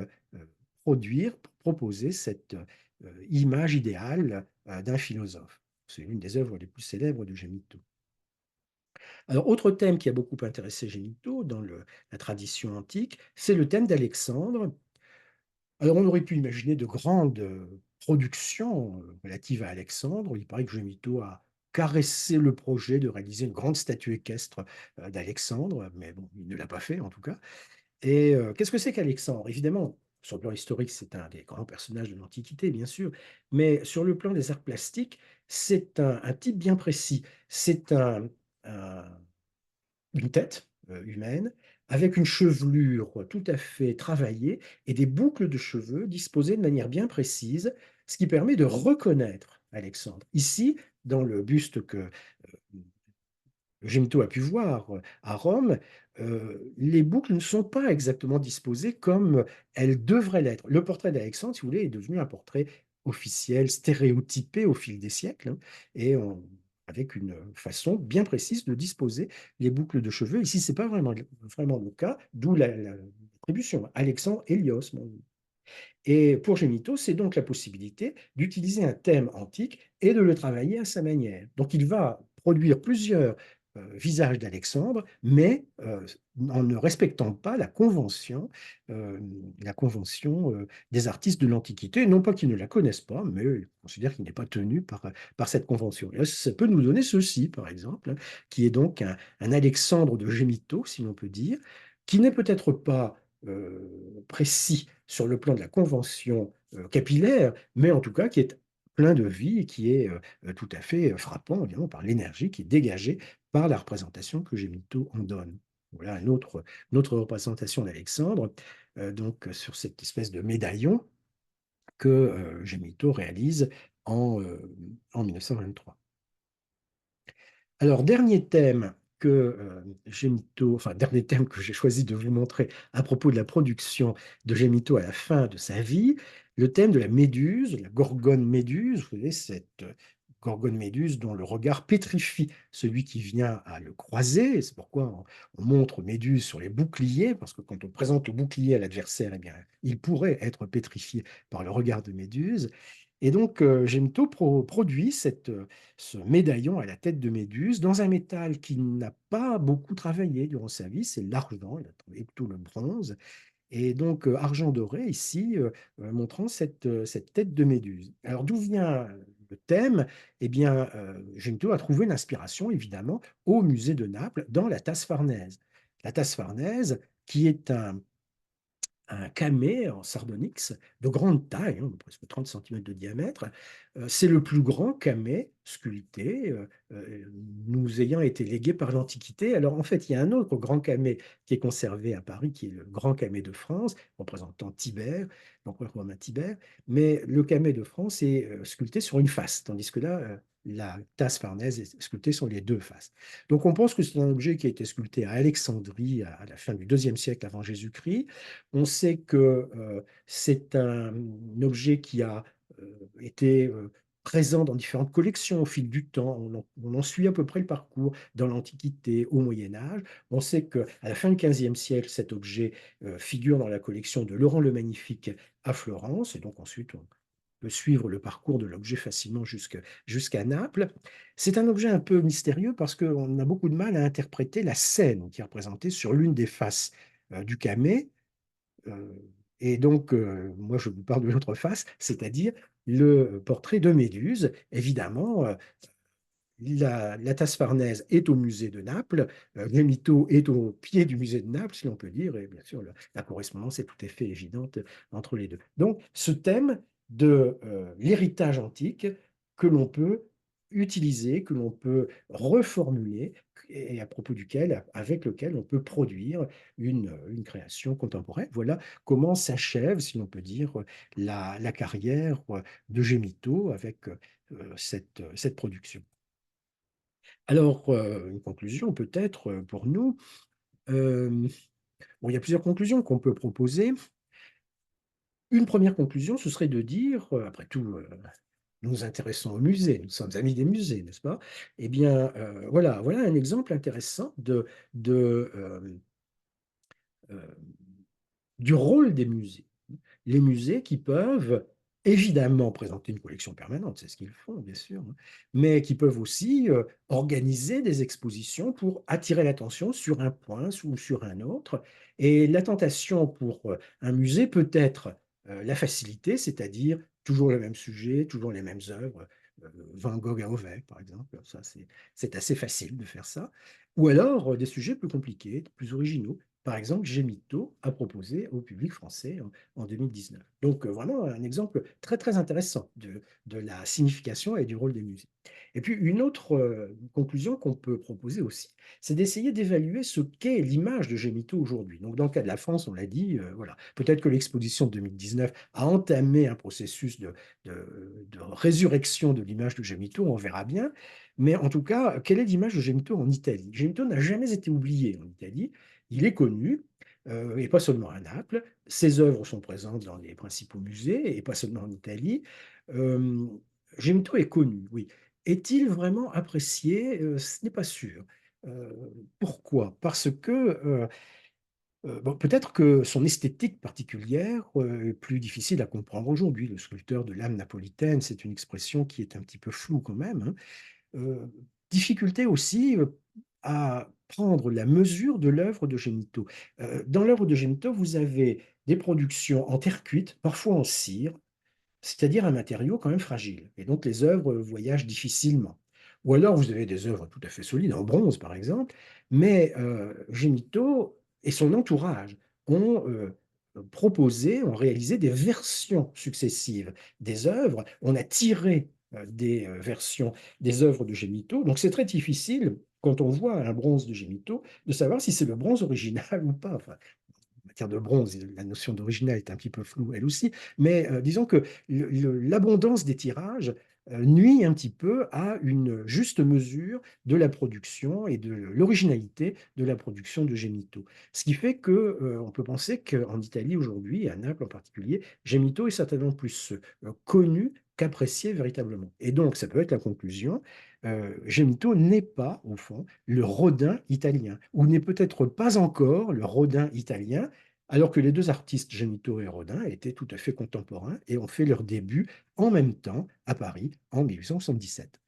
proposer cette image idéale d'un philosophe. C'est une des œuvres les plus célèbres de Gémito. Alors, autre thème qui a beaucoup intéressé Gémito dans la tradition antique, c'est le thème d'Alexandre. Alors, on aurait pu imaginer de grandes productions relatives à Alexandre. Il paraît que Gemito a caressé le projet de réaliser une grande statue équestre d'Alexandre, mais bon, il ne l'a pas fait en tout cas. Et qu'est-ce que c'est qu'Alexandre? Évidemment, sur le plan historique, c'est un des grands personnages de l'Antiquité, bien sûr, mais sur le plan des arts plastiques, c'est un type bien précis. C'est un une tête humaine avec une chevelure tout à fait travaillée et des boucles de cheveux disposées de manière bien précise, ce qui permet de reconnaître Alexandre. Ici, dans le buste que Gemito a pu voir à Rome, les boucles ne sont pas exactement disposées comme elles devraient l'être. Le portrait d'Alexandre, si vous voulez, est devenu un portrait officiel, stéréotypé au fil des siècles, hein, et avec une façon bien précise de disposer les boucles de cheveux. Ici, ce n'est pas vraiment le cas, d'où l'attribution. Alexandre Hélios. Et pour Gemito, c'est donc la possibilité d'utiliser un thème antique et de le travailler à sa manière. Donc il va produire plusieurs visages d'Alexandre, mais en ne respectant pas euh, la convention des artistes de l'Antiquité. Non pas qu'ils ne la connaissent pas, mais ils considèrent qu'il n'est pas tenu par cette convention. Et là, ça peut nous donner ceci, par exemple, hein, qui est donc un Alexandre de Gemito, si l'on peut dire, qui n'est peut-être pas précis sur le plan de la convention capillaire, mais en tout cas qui est plein de vie et qui est tout à fait frappant, évidemment, par l'énergie qui est dégagée par la représentation que Gémito en donne. Voilà une autre représentation d'Alexandre, donc sur cette espèce de médaillon que Gémito réalise en 1923. Alors, dernier thème dernier thème que j'ai choisi de vous montrer à propos de la production de Gemito à la fin de sa vie, le thème de la méduse, la gorgone méduse, vous voyez, cette gorgone méduse dont le regard pétrifie celui qui vient à le croiser. C'est pourquoi on montre Méduse sur les boucliers, parce que quand on présente le bouclier à l'adversaire, eh bien, il pourrait être pétrifié par le regard de Méduse. Et donc, Gemito produit ce médaillon à la tête de Méduse dans un métal qui n'a pas beaucoup travaillé durant sa vie, c'est l'argent, il a travaillé plutôt le bronze, et donc argent doré ici, montrant cette tête de Méduse. Alors d'où vient le thème? Eh bien, Gemito a trouvé une inspiration, évidemment, au musée de Naples, dans la tasse farnèse. La tasse farnèse, qui est un camée en sardonyx de grande taille, hein, presque 30 cm de diamètre. C'est le plus grand camée sculpté, nous ayant été légué par l'Antiquité. Alors en fait, il y a un autre grand camée qui est conservé à Paris, qui est le grand camée de France, représentant Tibère, l'empereur romain Tibère, mais le camée de France est sculpté sur une face, tandis que là, la tasse farnèse est sculptée sur les deux faces. Donc on pense que c'est un objet qui a été sculpté à Alexandrie à la fin du IIe siècle avant Jésus-Christ. On sait que c'est un objet qui a été présent dans différentes collections au fil du temps. On en suit à peu près le parcours dans l'Antiquité, au Moyen Âge. On sait qu'à la fin du XVe siècle, cet objet figure dans la collection de Laurent le Magnifique à Florence, et donc ensuite on peut suivre le parcours de l'objet facilement jusqu'à Naples. C'est un objet un peu mystérieux parce qu'on a beaucoup de mal à interpréter la scène qui est représentée sur l'une des faces du camée. Euh, et donc, moi, je vous parle de l'autre face, c'est-à-dire le portrait de Méduse. Évidemment, la tasse farnèse est au musée de Naples, Gemito est au pied du musée de Naples, si l'on peut dire, et bien sûr, la correspondance est tout à fait évidente entre les deux. Donc, ce thème de l'héritage antique que l'on peut utiliser, que l'on peut reformuler, et à propos duquel, avec lequel on peut produire une création contemporaine. Voilà comment s'achève, si l'on peut dire, la carrière de Gemito avec cette production. Alors, une conclusion peut-être pour nous. Bon, il y a plusieurs conclusions qu'on peut proposer. Une première conclusion, ce serait de dire, après tout, nous nous intéressons au musée, nous sommes amis des musées, n'est-ce pas? Eh bien, voilà un exemple intéressant de, euh, du rôle des musées. Les musées qui peuvent évidemment présenter une collection permanente, c'est ce qu'ils font, bien sûr, hein, mais qui peuvent aussi organiser des expositions pour attirer l'attention sur un point ou sur un autre. Et la tentation pour un musée peut être la facilité, c'est-à-dire toujours le même sujet, toujours les mêmes œuvres. Van Gogh à Auvergne, par exemple, ça c'est assez facile de faire ça. Ou alors des sujets plus compliqués, plus originaux. Par exemple, Gemito a proposé au public français en 2019. Donc, vraiment un exemple très, très intéressant de la signification et du rôle des musées. Et puis, une autre conclusion qu'on peut proposer aussi, c'est d'essayer d'évaluer ce qu'est l'image de Gemito aujourd'hui. Donc, dans le cas de la France, on l'a dit, voilà, peut-être que l'exposition de 2019 a entamé un processus de résurrection de l'image de Gemito, on verra bien. Mais en tout cas, quelle est l'image de Gemito en Italie? Gemito n'a jamais été oublié en Italie. Il est connu, et pas seulement à Naples. Ses œuvres sont présentes dans les principaux musées, et pas seulement en Italie. Euh, Gemito est connu, oui. Est-il vraiment apprécié? Ce n'est pas sûr. Euh, Pourquoi? Parce que bon, peut-être que son esthétique particulière est plus difficile à comprendre aujourd'hui. Le sculpteur de l'âme napolitaine, c'est une expression qui est un petit peu floue quand même, hein. Euh, Difficulté aussi à prendre la mesure de l'œuvre de Gemito. Dans l'œuvre de Gemito, vous avez des productions en terre cuite, parfois en cire, c'est-à-dire un matériau quand même fragile. Et donc les œuvres voyagent difficilement. Ou alors vous avez des œuvres tout à fait solides, en bronze par exemple, mais Gemito et son entourage ont proposé, ont réalisé des versions successives des œuvres. On a tiré des versions des œuvres de Gemito. Donc c'est très difficile, quand on voit un bronze de Gemito, de savoir si c'est le bronze original ou pas. Enfin, en matière de bronze, la notion d'original est un petit peu floue elle aussi, mais disons que l'abondance des tirages nuit un petit peu à une juste mesure de la production et de l'originalité de la production de Gemito. Ce qui fait que on peut penser qu'en Italie aujourd'hui, à Naples en particulier, Gemito est certainement plus connu qu'apprécié véritablement. Et donc, ça peut être la conclusion. Gemito n'est pas, au fond, le Rodin italien, ou n'est peut-être pas encore le Rodin italien, alors que les deux artistes, Gemito et Rodin, étaient tout à fait contemporains et ont fait leur début en même temps à Paris en 1877.